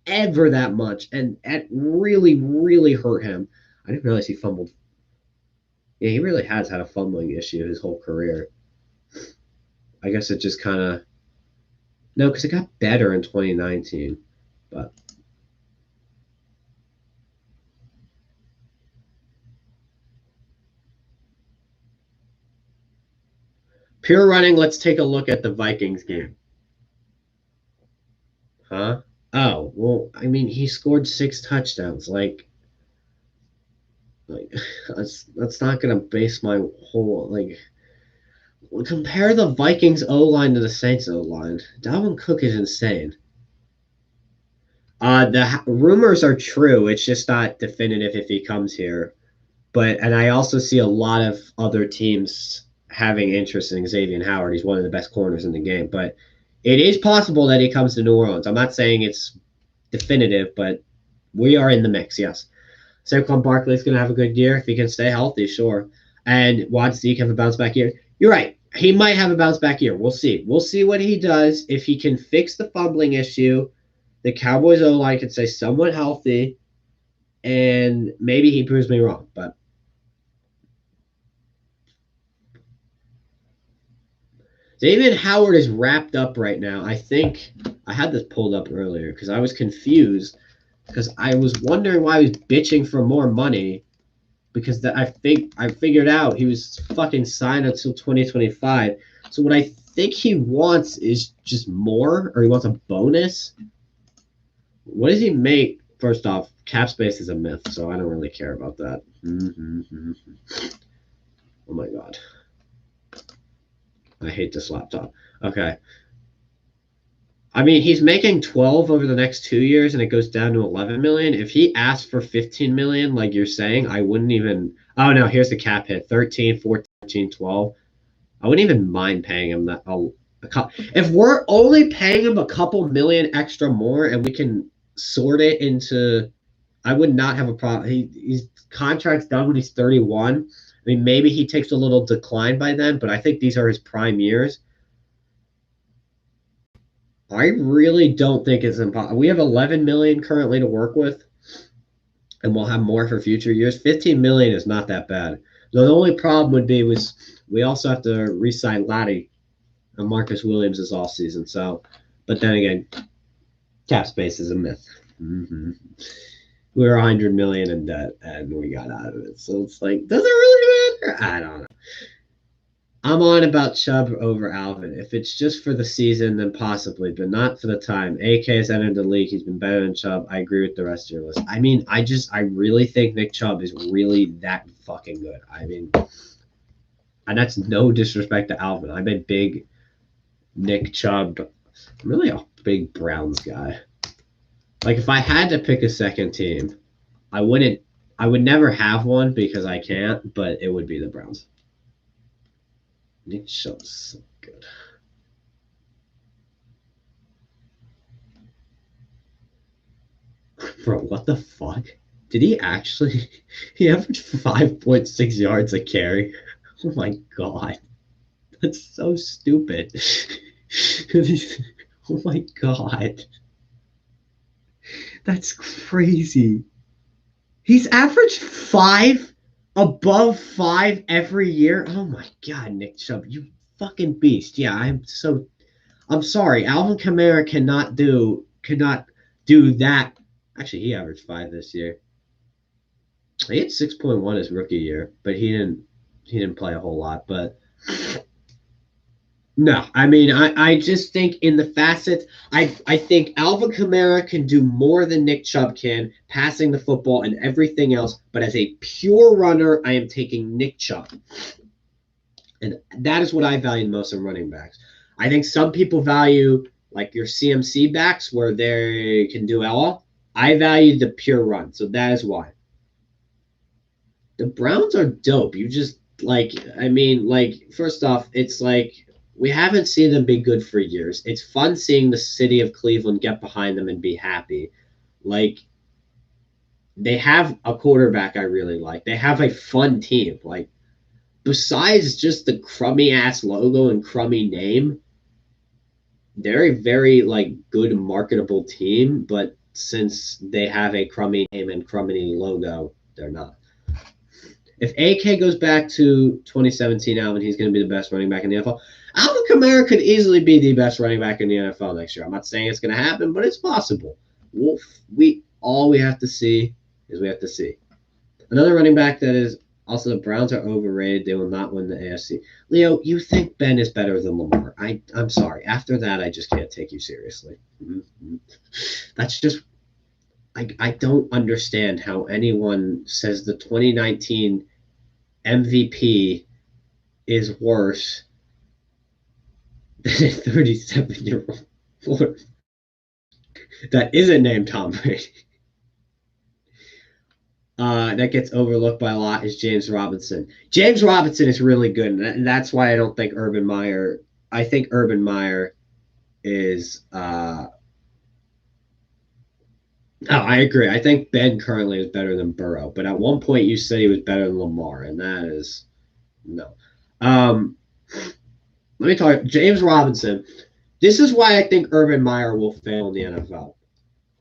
ever that much. And it really, really hurt him. I didn't realize he fumbled. Yeah, he really has had a fumbling issue his whole career. I guess it just kind of. No, because it got better in 2019. But. Pure running, let's take a look at the Vikings game. Huh? Oh, well, I mean, he scored 6 touchdowns. Like that's not gonna base my whole compare the Vikings O line to the Saints O line. Dalvin Cook is insane. The rumors are true. It's just not definitive if he comes here. And I also see a lot of other teams having interest in Xavier Howard. He's one of the best corners in the game. But it is possible that he comes to New Orleans. I'm not saying it's definitive, but we are in the mix, yes. Saquon Barkley's going to have a good year. If he can stay healthy, sure. And Watts Zeke have a bounce back year. You're right. He might have a bounce back year. We'll see. We'll see what he does. If he can fix the fumbling issue, the Cowboys O-line could stay somewhat healthy, and maybe he proves me wrong. But Xavier Howard is wrapped up right now. I think I had this pulled up earlier because I was confused because I was wondering why he was bitching for more money because I figured out he was fucking signed until 2025. So what I think he wants is just more, or he wants a bonus. What does he make? First off, cap space is a myth, so I don't really care about that. Oh my god. I hate this laptop. Okay. I mean, he's making 12 over the next 2 years, and it goes down to 11 million. If he asked for 15 million, like you're saying, I wouldn't even. Oh no, here's the cap hit: 13, 14, 12. I wouldn't even mind paying him that. If we're only paying him a couple million extra more, and we can sort it into, I would not have a problem. His contract's done when he's 31. I mean, maybe he takes a little decline by then, but I think these are his prime years. I really don't think it's impossible. We have 11 million currently to work with, and we'll have more for future years. 15 million is not that bad. The only problem would be we also have to re-sign Laddie and Marcus Williams this offseason. So, but then again, cap space is a myth. We were 100 million in debt, and we got out of it. So it's like, does it really matter? I don't know. I'm on about Chubb over Alvin. If it's just for the season, then possibly, but not for the time. AK has entered the league. He's been better than Chubb. I agree with the rest of your list. I mean, I really think Nick Chubb is really that fucking good. I mean, and that's no disrespect to Alvin. I'm a big Nick Chubb. I'm really a big Browns guy. Like, if I had to pick a second team, I would never have one because I can't, but it would be the Browns. Nick Chubb's so good. Bro, what the fuck? Did he actually? He averaged 5.6 yards a carry. Oh my god. That's so stupid. Oh my god. That's crazy. He's averaged 5 above 5 every year. Oh my god, Nick Chubb, you fucking beast. Yeah, I'm sorry. Alvin Kamara cannot do that. Actually, he averaged 5 this year. He had 6.1 his rookie year, but he didn't play a whole lot. But no, I mean, I just think in the facets, I think Alvin Kamara can do more than Nick Chubb can, passing the football and everything else. But as a pure runner, I am taking Nick Chubb. And that is what I value most in running backs. I think some people value like your CMC backs where they can do it all. I value the pure run. So that is why. The Browns are dope. You just first off, it's like We haven't seen them be good for years. It's fun seeing the city of Cleveland get behind them and be happy. Like, they have a quarterback I really like. They have a fun team. Like, besides just the crummy ass logo and crummy name, they're a very like good marketable team, but since they have a crummy name and crummy logo, they're not. If AK goes back to 2017 Alvin, he's going to be the best running back in the NFL. Alvin Kamara could easily be the best running back in the NFL next year. I'm not saying it's going to happen, but it's possible. All we have to see is we have to see. Another running back that is also the Browns are overrated. They will not win the AFC. Leo, you think Ben is better than Lamar? I'm sorry. After that, I just can't take you seriously. Mm-hmm. That's just I don't understand how anyone says the 2019 MVP is worse than a 37-year-old that isn't named Tom Brady. That gets overlooked by a lot is James Robinson. James Robinson is really good, and that's why I don't think Urban Meyer. I think Urban Meyer is. I agree. I think Ben currently is better than Burrow, but at one point you said he was better than Lamar, and that is no. Let me talk. James Robinson. This is why I think Urban Meyer will fail in the NFL.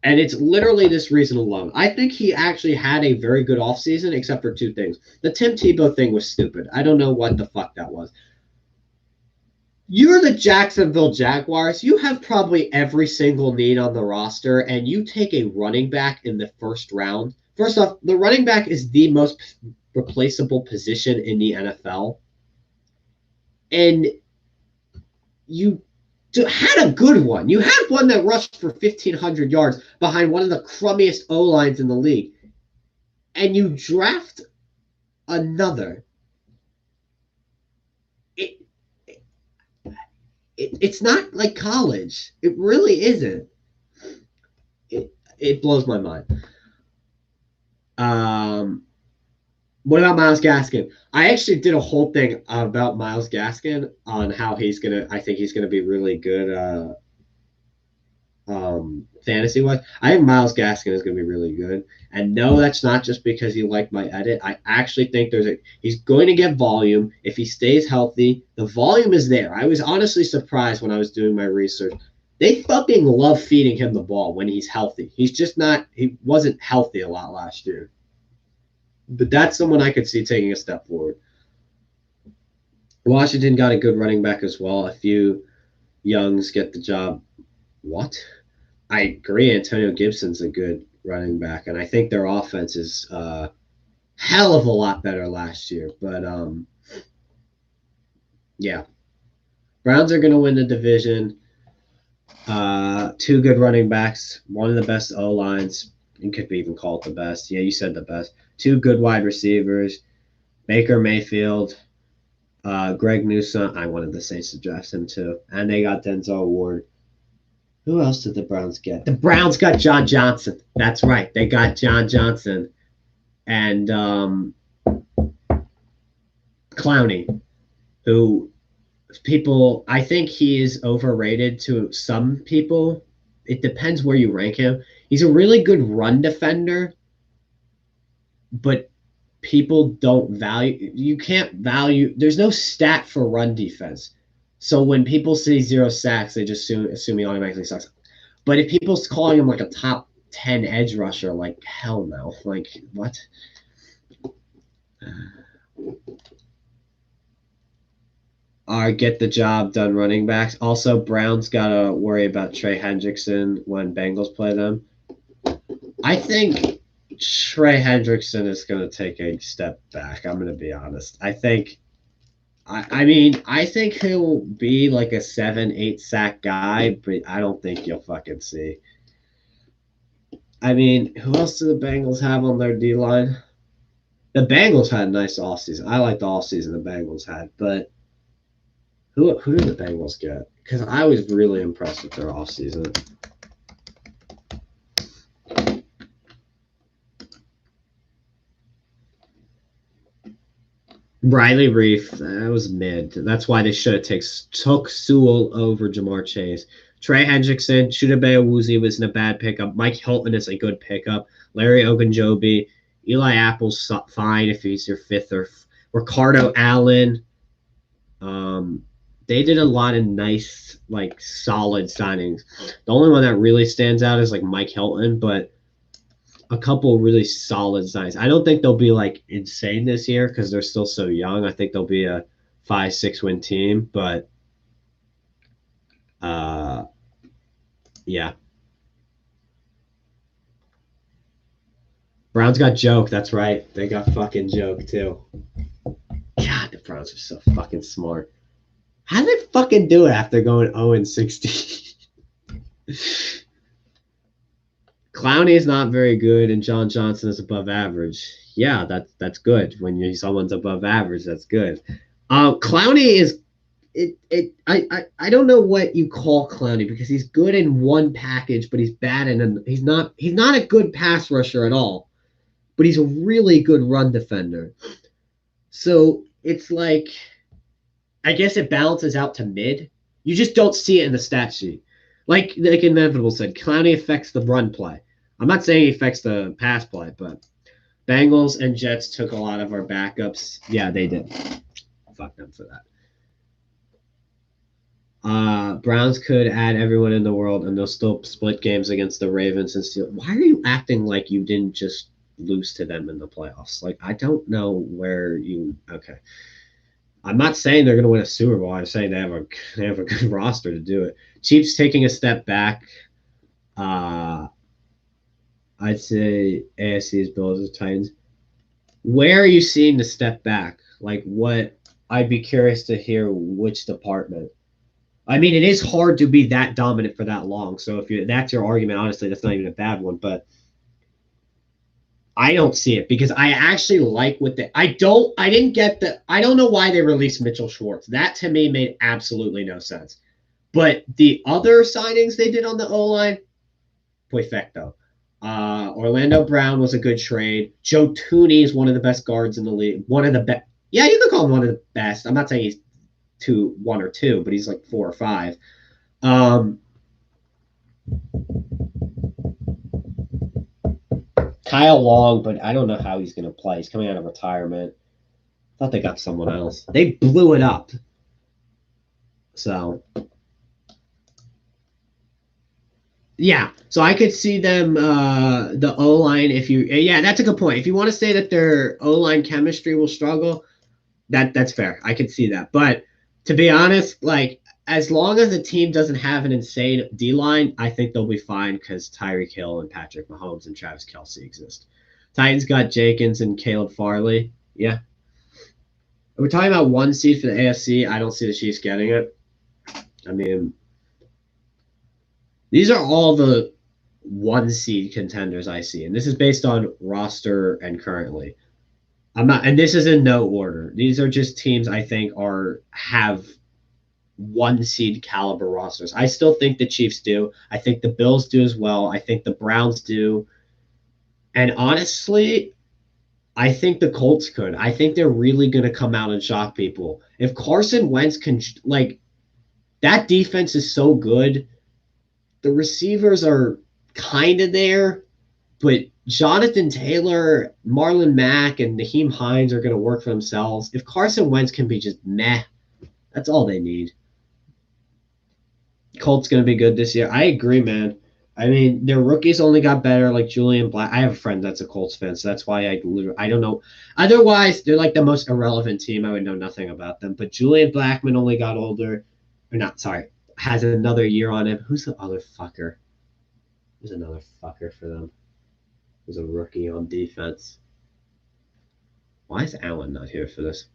And it's literally this reason alone. I think he actually had a very good offseason, except for two things. The Tim Tebow thing was stupid. I don't know what the fuck that was. You're the Jacksonville Jaguars. You have probably every single need on the roster, and you take a running back in the first round. First off, the running back is the most replaceable position in the NFL. And you had a good one. You had one that rushed for 1,500 yards behind one of the crummiest O-lines in the league. And you draft another. It's not like college. It really isn't. It blows my mind. What about Myles Gaskin? I actually did a whole thing about Myles Gaskin on how I think he's gonna be really good fantasy wise. I think Myles Gaskin is gonna be really good. And no, that's not just because you like my edit. I actually think he's going to get volume if he stays healthy. The volume is there. I was honestly surprised when I was doing my research. They fucking love feeding him the ball when he's healthy. He wasn't healthy a lot last year. But that's someone I could see taking a step forward. Washington got a good running back as well. A few youngs get the job. What? I agree. Antonio Gibson's a good running back, and I think their offense is hell of a lot better last year. But yeah, Browns are going to win the division. Two good running backs, one of the best O lines. You could even call it the best. Yeah, you said the best. Two good wide receivers, Baker Mayfield, Greg Newsome. I wanted the Saints to draft him too, and they got Denzel Ward. Who else did the Browns get? The Browns got John Johnson. That's right. They got John Johnson and Clowney, who I think he is overrated to some people. It depends where you rank him. He's a really good run defender, but people don't you can't value, there's no stat for run defense. So when people say 0 sacks, they just assume he automatically sucks. But if people's calling him like a top 10 edge rusher, like, hell no. Like, what? Get the job done running backs. Also, Browns got to worry about Trey Hendrickson when Bengals play them. I think Trey Hendrickson is going to take a step back. I'm going to be honest. I think he'll be like a 7-8 sack guy, but I don't think you'll fucking see. I mean, who else do the Bengals have on their D-line? The Bengals had a nice offseason. I like the offseason the Bengals had, but who did the Bengals get? Because I was really impressed with their offseason. Riley Reef, that was mid. That's why they should have took Sewell over Jamar Chase. Trey Hendrickson, Chudabe Awuzie was in a bad pickup. Mike Hilton is a good pickup. Larry Ogunjobi, Eli Apple's fine if he's your fifth or Ricardo Allen. They did a lot of nice, like solid signings. The only one that really stands out is like Mike Hilton, but a couple really solid signings. I don't think they'll be like insane this year because they're still so young. I think they'll be a 5-6 win team, but yeah. Browns got joke. That's right. They got fucking joke too. God, the Browns are so fucking smart. How did they fucking do it after going 0-60? Clowney is not very good, and John Johnson is above average. Yeah, that's good. When someone's above average, that's good. Clowney is I don't know what you call Clowney because he's good in one package, but he's bad in he's not a good pass rusher at all, but he's a really good run defender. So it's like I guess it balances out to mid. You just don't see it in the stat sheet. Like Inevitable said, Clowney affects the run play. I'm not saying he affects the pass play, but Bengals and Jets took a lot of our backups. Yeah, they did. Fuck them for that. Browns could add everyone in the world, and they'll still split games against the Ravens and Steelers. Why are you acting like you didn't just lose to them in the playoffs? Like, I don't know where you. Okay. I'm not saying they're going to win a Super Bowl. I'm saying they have a good roster to do it. Chiefs taking a step back. I'd say AFC is Bills or Titans. Where are you seeing the step back? Like what? I'd be curious to hear which department. I mean, it is hard to be that dominant for that long. So if that's your argument, honestly, that's not even a bad one. But I don't see it because I actually like what I didn't get I don't know why they released Mitchell Schwartz. That to me made absolutely no sense. But the other signings they did on the O-line, perfecto. Orlando Brown was a good trade. Joe Tooney is one of the best guards in the league. One of the best. Yeah, you could call him one of the best. I'm not saying he's 1 or 2, but he's like 4 or 5. Kyle Long, but I don't know how he's going to play. He's coming out of retirement. I thought they got someone else. They blew it up. So, yeah. So I could see them, the O-line, that's a good point. If you want to say that their O-line chemistry will struggle, that's fair. I could see that. But to be honest, like, as long as the team doesn't have an insane D-line, I think they'll be fine because Tyreek Hill and Patrick Mahomes and Travis Kelce exist. Titans got Jenkins and Caleb Farley. Yeah. We're talking about 1 seed for the AFC. I don't see the Chiefs getting it. I mean, these are all the 1 seed contenders I see, and this is based on roster and currently. And this is in no order. These are just teams I think have 1 seed caliber rosters. I still think the Chiefs do. I think the Bills do as well. I think the Browns do. And honestly, I think the Colts could. I think they're really going to come out and shock people. If Carson Wentz can, like, that defense is so good. The receivers are kind of there, but Jonathan Taylor, Marlon Mack, and Naheem Hines are going to work for themselves. If Carson Wentz can be just meh, that's all they need. Colts going to be good this year. I agree, man. I mean, their rookies only got better, like Julian Black. I have a friend that's a Colts fan, so that's why I don't know. Otherwise, they're like the most irrelevant team. I would know nothing about them. But Julian Blackman only got older. Or not, sorry. Has another year on him. Who's the other fucker? Who's another fucker for them? Who's a rookie on defense? Why is Allen not here for this?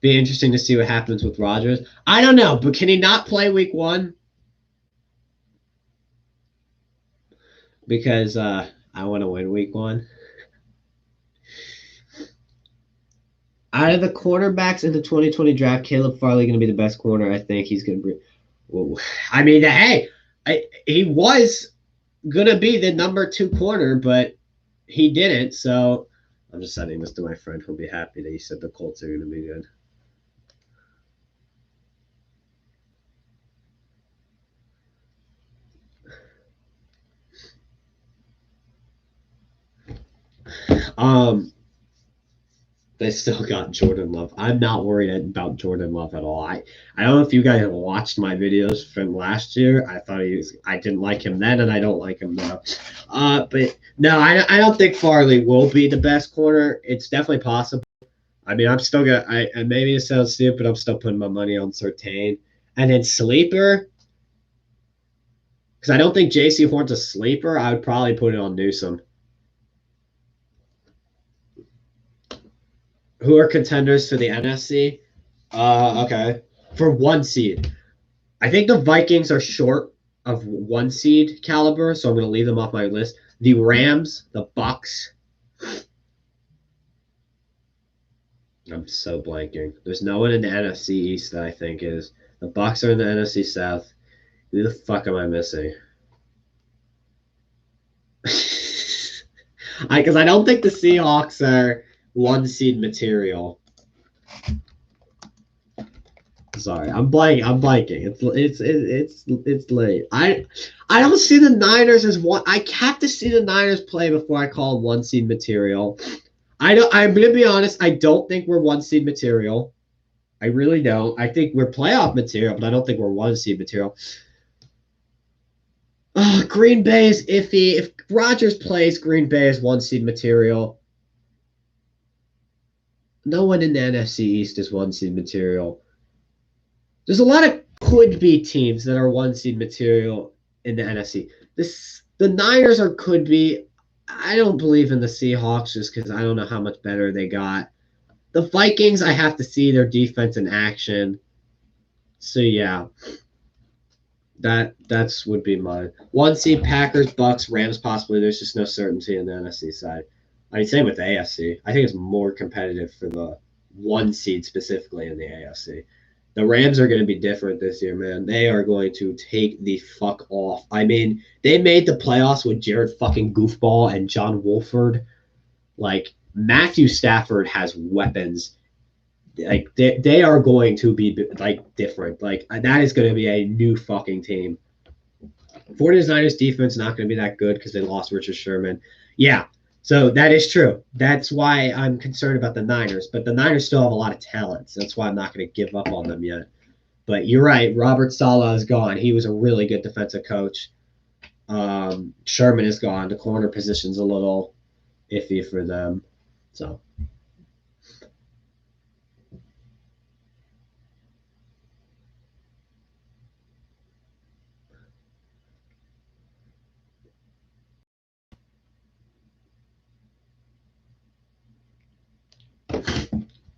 Be interesting to see what happens with Rodgers. I don't know, but can he not play week 1? Because I want to win week 1. Out of the cornerbacks in the 2020 draft, Caleb Farley going to be the best corner. I think he's going to be. Well, I mean, hey, he was going to be the number 2 corner, but he didn't. So I'm just sending this to my friend who'll be happy that he said the Colts are going to be good. They still got Jordan Love. I'm not worried about Jordan Love at all. I don't know if you guys watched my videos from last year. I didn't like him then, and I don't like him now. But no, I don't think Farley will be the best corner. It's definitely possible. I mean, I'm still gonna. I maybe it sounds stupid. I'm still putting my money on Surtain, and then sleeper because I don't think J.C. Horn's a sleeper. I would probably put it on Newsom. Who are contenders for the NFC? Okay, for 1 seed. I think the Vikings are short of 1 seed caliber, so I'm going to leave them off my list. The Rams, the Bucks. I'm so blanking. There's no one in the NFC East that I think is. The Bucks are in the NFC South. Who the fuck am I missing? Because I don't think the Seahawks are 1 seed material. Sorry, I'm blanking. It's late. I don't see the Niners as one. I have to see the Niners play before I call them 1 seed material. I don't. I'm gonna be honest. I don't think we're 1 seed material. I really don't. I think we're playoff material, but I don't think we're 1 seed material. Green Bay is iffy. If Rodgers plays, Green Bay is 1 seed material. No one in the NFC East is 1 seed material. There's a lot of could be teams that are 1 seed material in the NFC. The Niners are could be. I don't believe in the Seahawks just because I don't know how much better they got. The Vikings, I have to see their defense in action. So yeah, that's would be mine. 1 seed Packers, Bucks, Rams possibly. There's just no certainty in the NFC side. I mean, same with the AFC. I think it's more competitive for the 1 seed specifically in the AFC. The Rams are going to be different this year, man. They are going to take the fuck off. I mean, they made the playoffs with Jared fucking Goofball and John Wolford. Like, Matthew Stafford has weapons. Like, they are going to be, like, different. Like, that is going to be a new fucking team. 49ers defense not going to be that good because they lost Richard Sherman. Yeah, so that is true. That's why I'm concerned about the Niners. But the Niners still have a lot of talent. So that's why I'm not going to give up on them yet. But you're right. Robert Saleh is gone. He was a really good defensive coach. Sherman is gone. The corner position's a little iffy for them. So.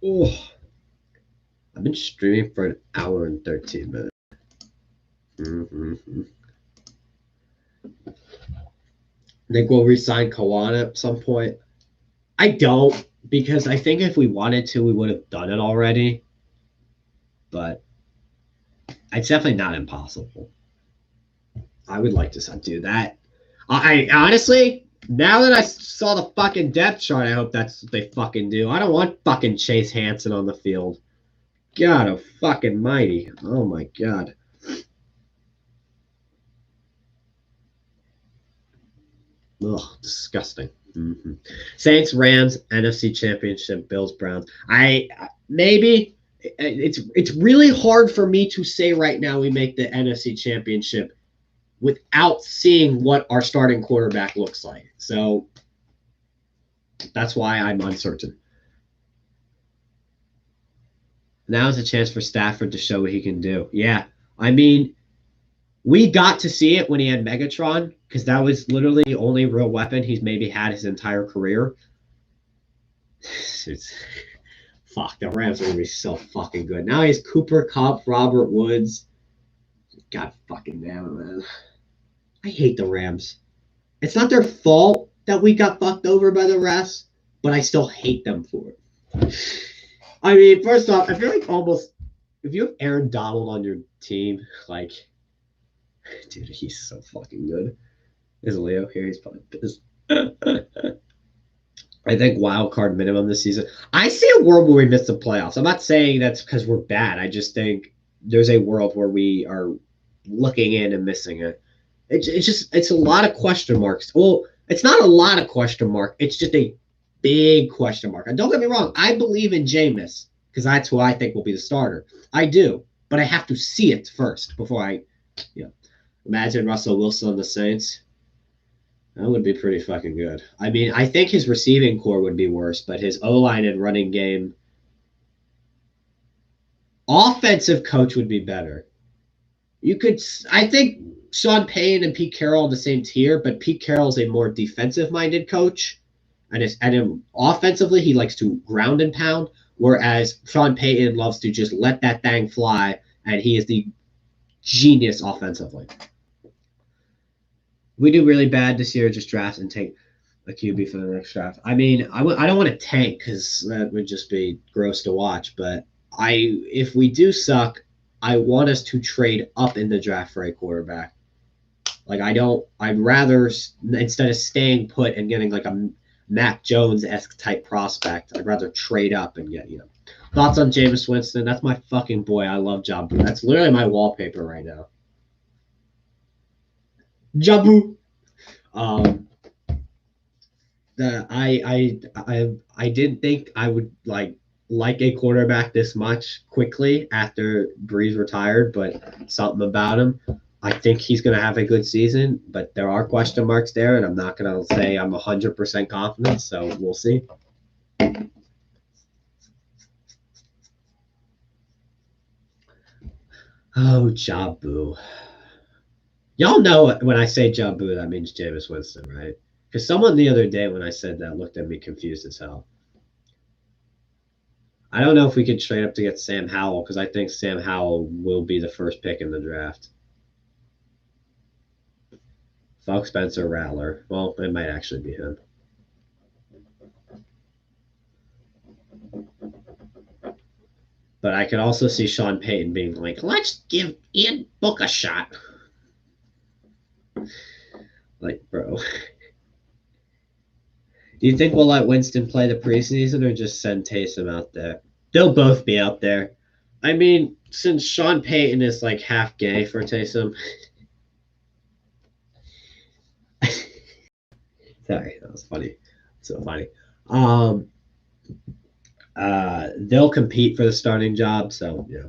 Oh, I've been streaming for an hour and 13 minutes. Mm-hmm. Think we'll resign Kawana at some point. I don't, because I think if we wanted to, we would have done it already. But it's definitely not impossible. I would like to do that. I honestly, now that I saw the fucking depth chart, I hope that's what they fucking do. I don't want fucking Chase Hansen on the field. God, oh fucking mighty. Oh my god. Ugh, disgusting. Mm-hmm. Saints, Rams, NFC Championship, Bills, Browns. Maybe it's really hard for me to say right now we make the NFC Championship without seeing what our starting quarterback looks like. So that's why I'm uncertain. Now is a chance for Stafford to show what he can do. Yeah, I mean, we got to see it when he had Megatron because that was literally the only real weapon he's maybe had his entire career. Fuck, the Rams are gonna be so fucking good. Now he's Cooper Kupp, Robert Woods. God fucking damn it, man. I hate the Rams. It's not their fault that we got fucked over by the refs, but I still hate them for it. I mean, first off, I feel like almost if you have Aaron Donald on your team, like, dude, he's so fucking good. Is Leo here? He's probably pissed. I think wild card minimum this season. I see a world where we miss the playoffs. I'm not saying that's because we're bad. I just think there's a world where we are looking in and missing it. It's a lot of question marks. Well, it's not a lot of question mark. It's just a big question mark. And don't get me wrong, I believe in Jameis because that's who I think will be the starter. I do, but I have to see it first before imagine Russell Wilson on the Saints. That would be pretty fucking good. I mean, I think his receiving core would be worse, but his O line and running game, offensive coach would be better. I think Sean Payton and Pete Carroll on the same tier, but Pete Carroll's a more defensive minded coach. And offensively, he likes to ground and pound, whereas Sean Payton loves to just let that thing fly, and he is the genius offensively. We do really bad this year, just draft and take a QB for the next draft. I mean, I don't want to tank because that would just be gross to watch. But if we do suck, I want us to trade up in the draft for a quarterback. I'd rather, instead of staying put and getting like a Mac Jones-esque type prospect, I'd rather trade up and get, Thoughts on Jameis Winston? That's my fucking boy. I love Jabu. That's literally my wallpaper right now. Jabu. I didn't think I would like a quarterback this much quickly after Breeze retired, but something about him. I think he's going to have a good season, but there are question marks there, and I'm not going to say I'm 100% confident, so we'll see. Oh, Jabu. Y'all know when I say Jabu, that means Jameis Winston, right? Because someone the other day when I said that looked at me confused as hell. I don't know if we could trade up to get Sam Howell because I think Sam Howell will be the first pick in the draft. Fuck Spencer Rattler. Well, it might actually be him. But I could also see Sean Payton being like, let's give Ian Book a shot. Like, bro. Do you think we'll let Winston play the preseason or just send Taysom out there? They'll both be out there. I mean, since Sean Payton is like half gay for Taysom. Sorry, that was funny. So funny. They'll compete for the starting job, so yeah.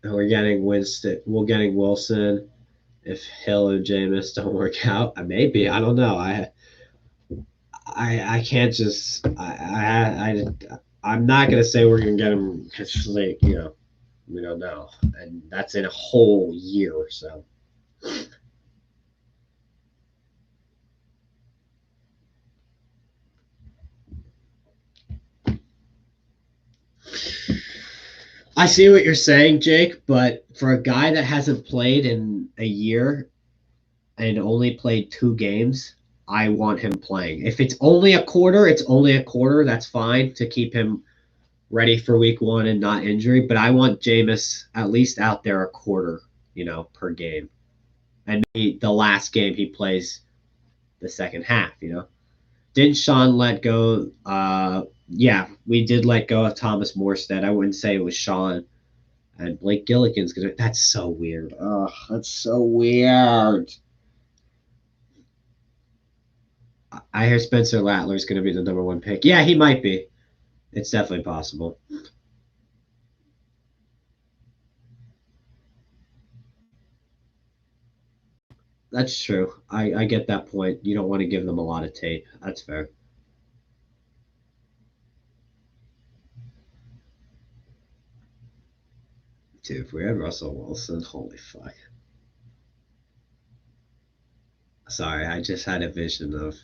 And we're getting Winston. We're getting Wilson. If Hill and Jameis don't work out, maybe I don't know. I can't just I'm not gonna say we're gonna get him because like we don't know, and that's in a whole year or so. I see what you're saying, Jake, but for a guy that hasn't played in a year and only played 2 games, I want him playing. If it's only a quarter, it's only a quarter. That's fine to keep him ready for week 1 and not injury. But I want Jameis at least out there a quarter, per game. And the last game he plays the second half, Didn't Sean let go? Yeah, we did let go of Thomas Morstead. I wouldn't say it was Sean. And Blake Gilligan's gonna. That's so weird. Oh, that's so weird. I hear Spencer Rattler's gonna be the number 1 pick. Yeah, he might be. It's definitely possible. That's true. I get that point. You don't want to give them a lot of tape. That's fair. Dude, if we had Russell Wilson, holy fuck. Sorry, I just had a vision of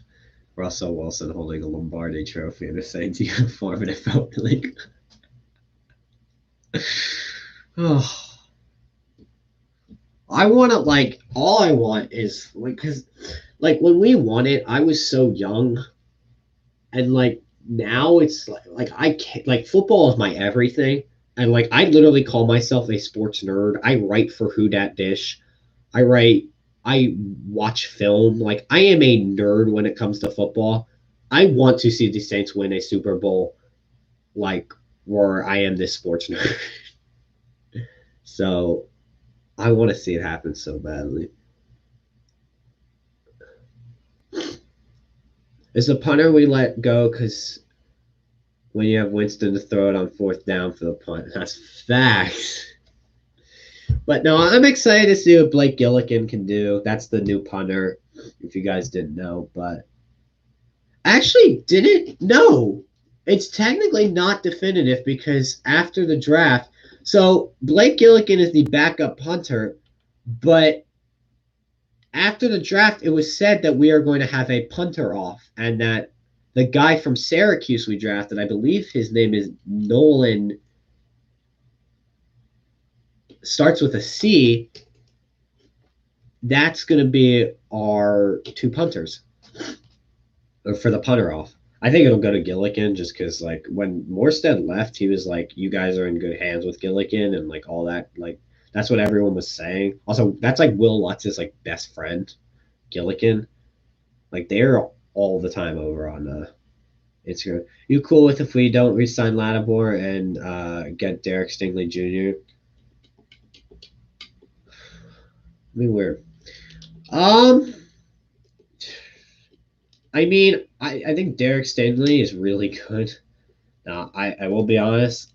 Russell Wilson holding a Lombardi trophy in a Saints uniform, and it felt like. Oh. I want to, all I want is, because, when we won it, I was so young. And, now it's, I can't, football is my everything. And, I literally call myself a sports nerd. I write for Who Dat Dish. I write I watch film. Like I am a nerd when it comes to football. I want to see the Saints win a Super Bowl, like where I am this sports nerd. So I want to see it happen so badly. Is the punter we let go because when you have Winston to throw it on fourth down for the punt? That's facts. But no, I'm excited to see what Blake Gillikin can do. That's the new punter, if you guys didn't know. But actually, didn't know. It's technically not definitive because after the draft, so Blake Gillikin is the backup punter, but after the draft, it was said that we are going to have a punter off and that the guy from Syracuse we drafted, I believe his name is Nolan, starts with a C. That's going to be our two punters for the punter off. I think it'll go to Gillikin just because, like, when Morstead left, he was like, "You guys are in good hands with Gillikin," and like all that. Like, that's what everyone was saying. Also, that's like Will Lutz's like best friend, Gillikin. Like, they're all the time over on Instagram. You cool with if we don't re-sign Lattimore and get Derek Stingley Jr.? I mean, weird. I mean, I think Derek Stingley is really good. Now, I will be honest.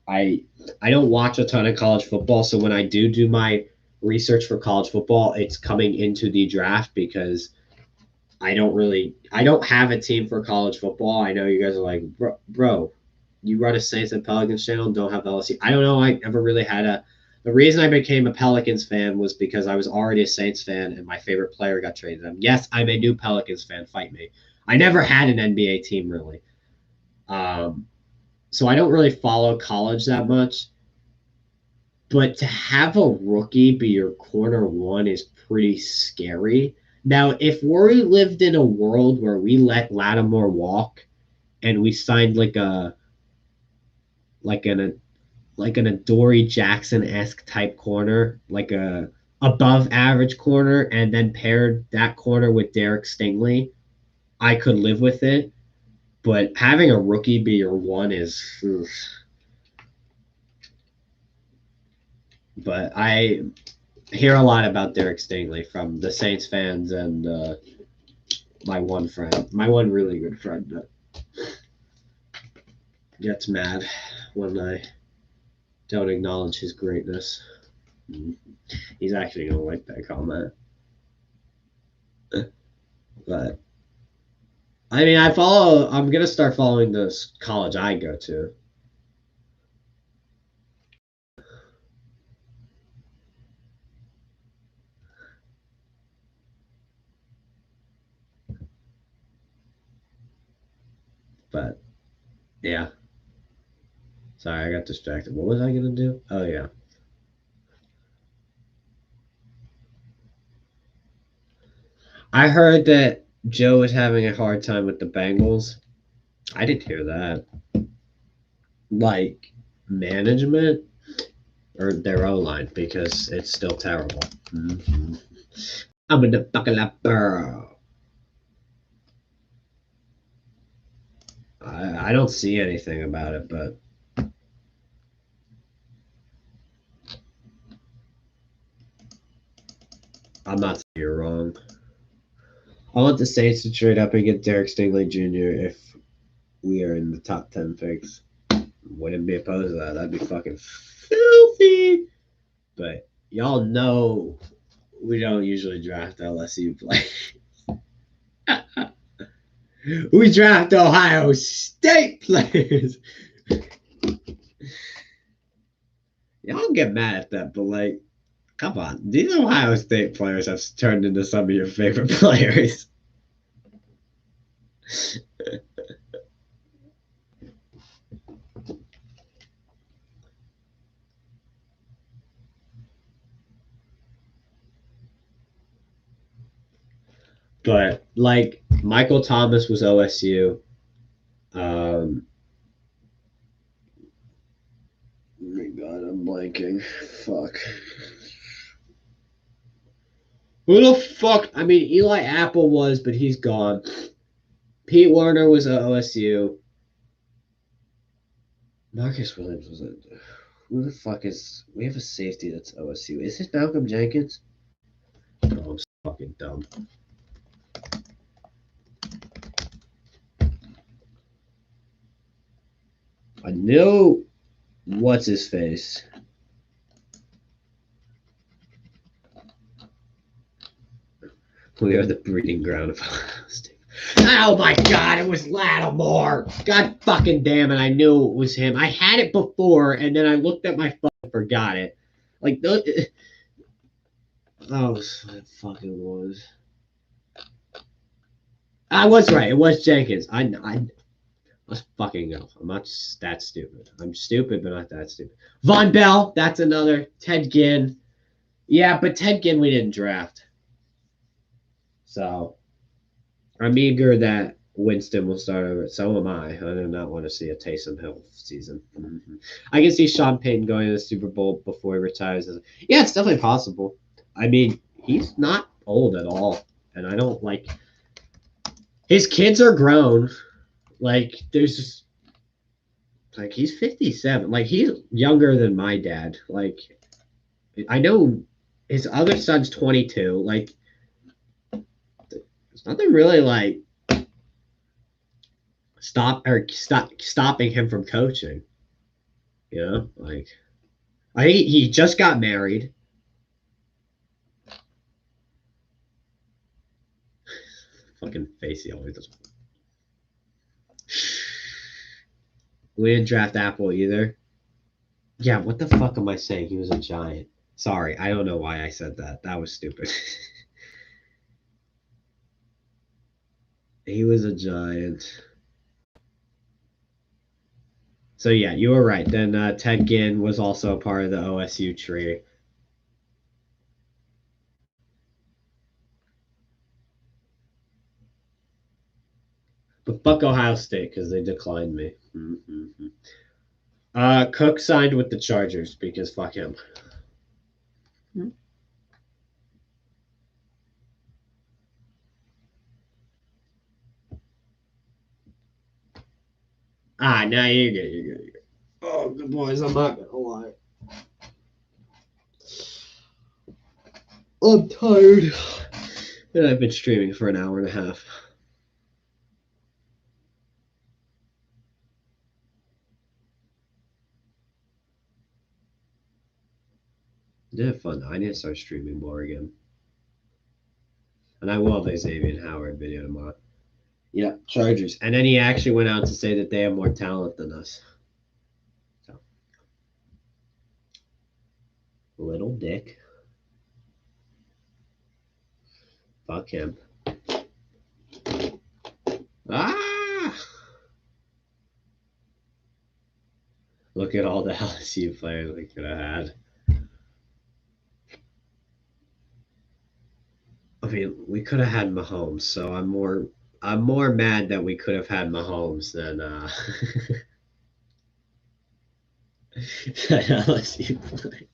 I I don't watch a ton of college football, so when I do my research for college football, it's coming into the draft because I don't have a team for college football. I know you guys are like, bro, you run a Saints and Pelicans channel and don't have LSU. I don't know. I never really had a. The reason I became a Pelicans fan was because I was already a Saints fan and my favorite player got traded to them. Yes, I'm a new Pelicans fan. Fight me. I never had an NBA team really. Um, so I don't really follow college that much. But to have a rookie be your corner one is pretty scary. Now, if we lived in a world where we let Lattimore walk and we signed like an like an Adoree Jackson esque type corner, like a above average corner, and then paired that corner with Derek Stingley, I could live with it. But having a rookie be your one is, oof. But I hear a lot about Derek Stingley from the Saints fans and my one friend, my one really good friend that gets mad when I don't acknowledge his greatness. He's actually gonna like that comment. But I mean, I'm gonna start following this college I go to. But yeah, sorry, I got distracted. What was I gonna do? Oh yeah, I heard that Joe is having a hard time with the Bengals. I didn't hear that. Like management or their O line because it's still terrible. Mm-hmm. I'm in the buckle up, bro. I don't see anything about it, but I'm not saying you're wrong. I want the Saints to trade up and get Derek Stingley Jr. if we are in the top 10 picks. Wouldn't be opposed to that. That'd be fucking filthy. But y'all know we don't usually draft LSU players. We draft Ohio State players. Y'all get mad at that, but like, come on. These Ohio State players have turned into some of your favorite players. But like Michael Thomas was OSU. Oh my god, I'm blanking. Fuck. Who the fuck? I mean, Eli Apple was, but he's gone. Pete Warner was at OSU. Marcus Williams was at. Who the fuck is? We have a safety that's OSU. Is it Malcolm Jenkins? Oh, I'm fucking dumb. I know what's his face. We are the breeding ground of Ohio State. Oh my god, it was Lattimore. God fucking damn it, I knew it was him. I had it before, and then I looked at my phone and forgot it. Like, oh, it fucking was. I was right. It was Jenkins. Let's fucking go. I'm not that stupid. I'm stupid, but not that stupid. Von Bell, that's another. Ted Ginn. Yeah, but Ted Ginn we didn't draft. So I'm eager that Winston will start over. So am I. I do not want to see a Taysom Hill season. Mm-hmm. I can see Sean Payton going to the Super Bowl before he retires. Yeah, it's definitely possible. I mean, he's not old at all. And I don't like his kids are grown. Like, there's just like he's 57. Like, he's younger than my dad. Like, I know his other son's 22. Like, there's nothing really like stopping him from coaching. You know, like I think he just got married. Fucking face he always does. We didn't draft Apple either. Yeah, what the fuck am I saying? He was a giant. Sorry, I don't know why I said that. That was stupid. He was a giant. So yeah, you were right. Then Ted Ginn was also a part of the OSU tree. But fuck Ohio State because they declined me. Mm-hmm. Cook signed with the Chargers because fuck him. Now you're good. You're good. You're good. Oh, good boys. I'm not gonna lie. I'm tired. And I've been streaming for an hour and a half. Yeah, fun. I need to start streaming more again. And I will have a Xavier Howard video tomorrow. Yeah, Chargers. And then he actually went out to say that they have more talent than us. So, little dick. Fuck him. Ah! Look at all the LSU players we could have had. I mean, we could have had Mahomes, so I'm more mad that we could have had Mahomes than LSU play.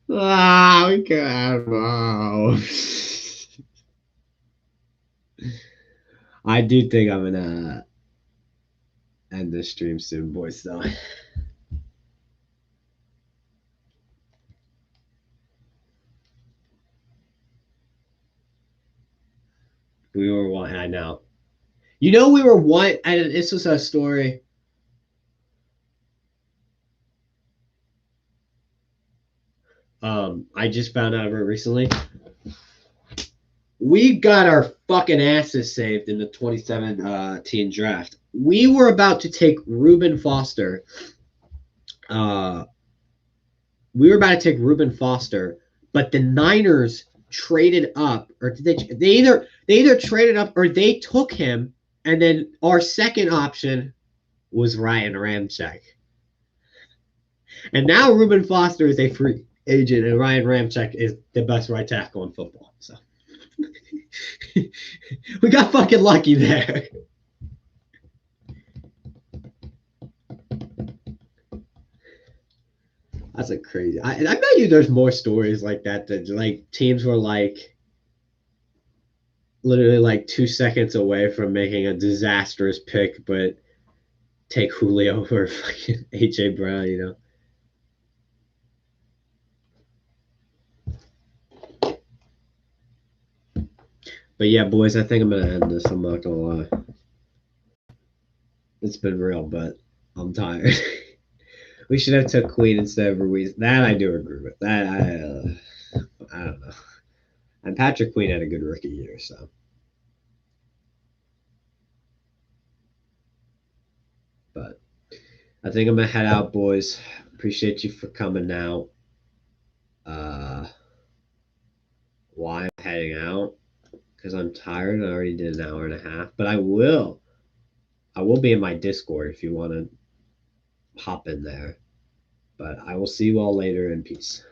We could have Mahomes. I do think I'm gonna end this stream soon, boys. Though. We were one. I know. You know, we were one. And this was a story. I just found out of it recently. We got our fucking asses saved in the 2017 draft. We were about to take Reuben Foster. We were about to take Reuben Foster, but the Niners traded up, or did they either traded up or they took him, and then our second option was Ryan Ramczyk. And now Reuben Foster is a free agent, and Ryan Ramczyk is the best right tackle in football. So we got fucking lucky there. That's a crazy. I bet you there's more stories like that that like teams were like literally like 2 seconds away from making a disastrous pick, but take Julio over fucking AJ Brown. But yeah, boys, I think I'm gonna end this. I'm not gonna lie. It's been real, but I'm tired. We should have took Queen instead of Ruiz. That I do agree with. That I don't know. And Patrick Queen had a good rookie year, so. But I think I'm gonna head out, boys. Appreciate you for coming out. Uh, why I'm heading out? Because I'm tired. I already did an hour and a half, but I will be in my Discord if you want to hop in there. But I will see you all later in peace.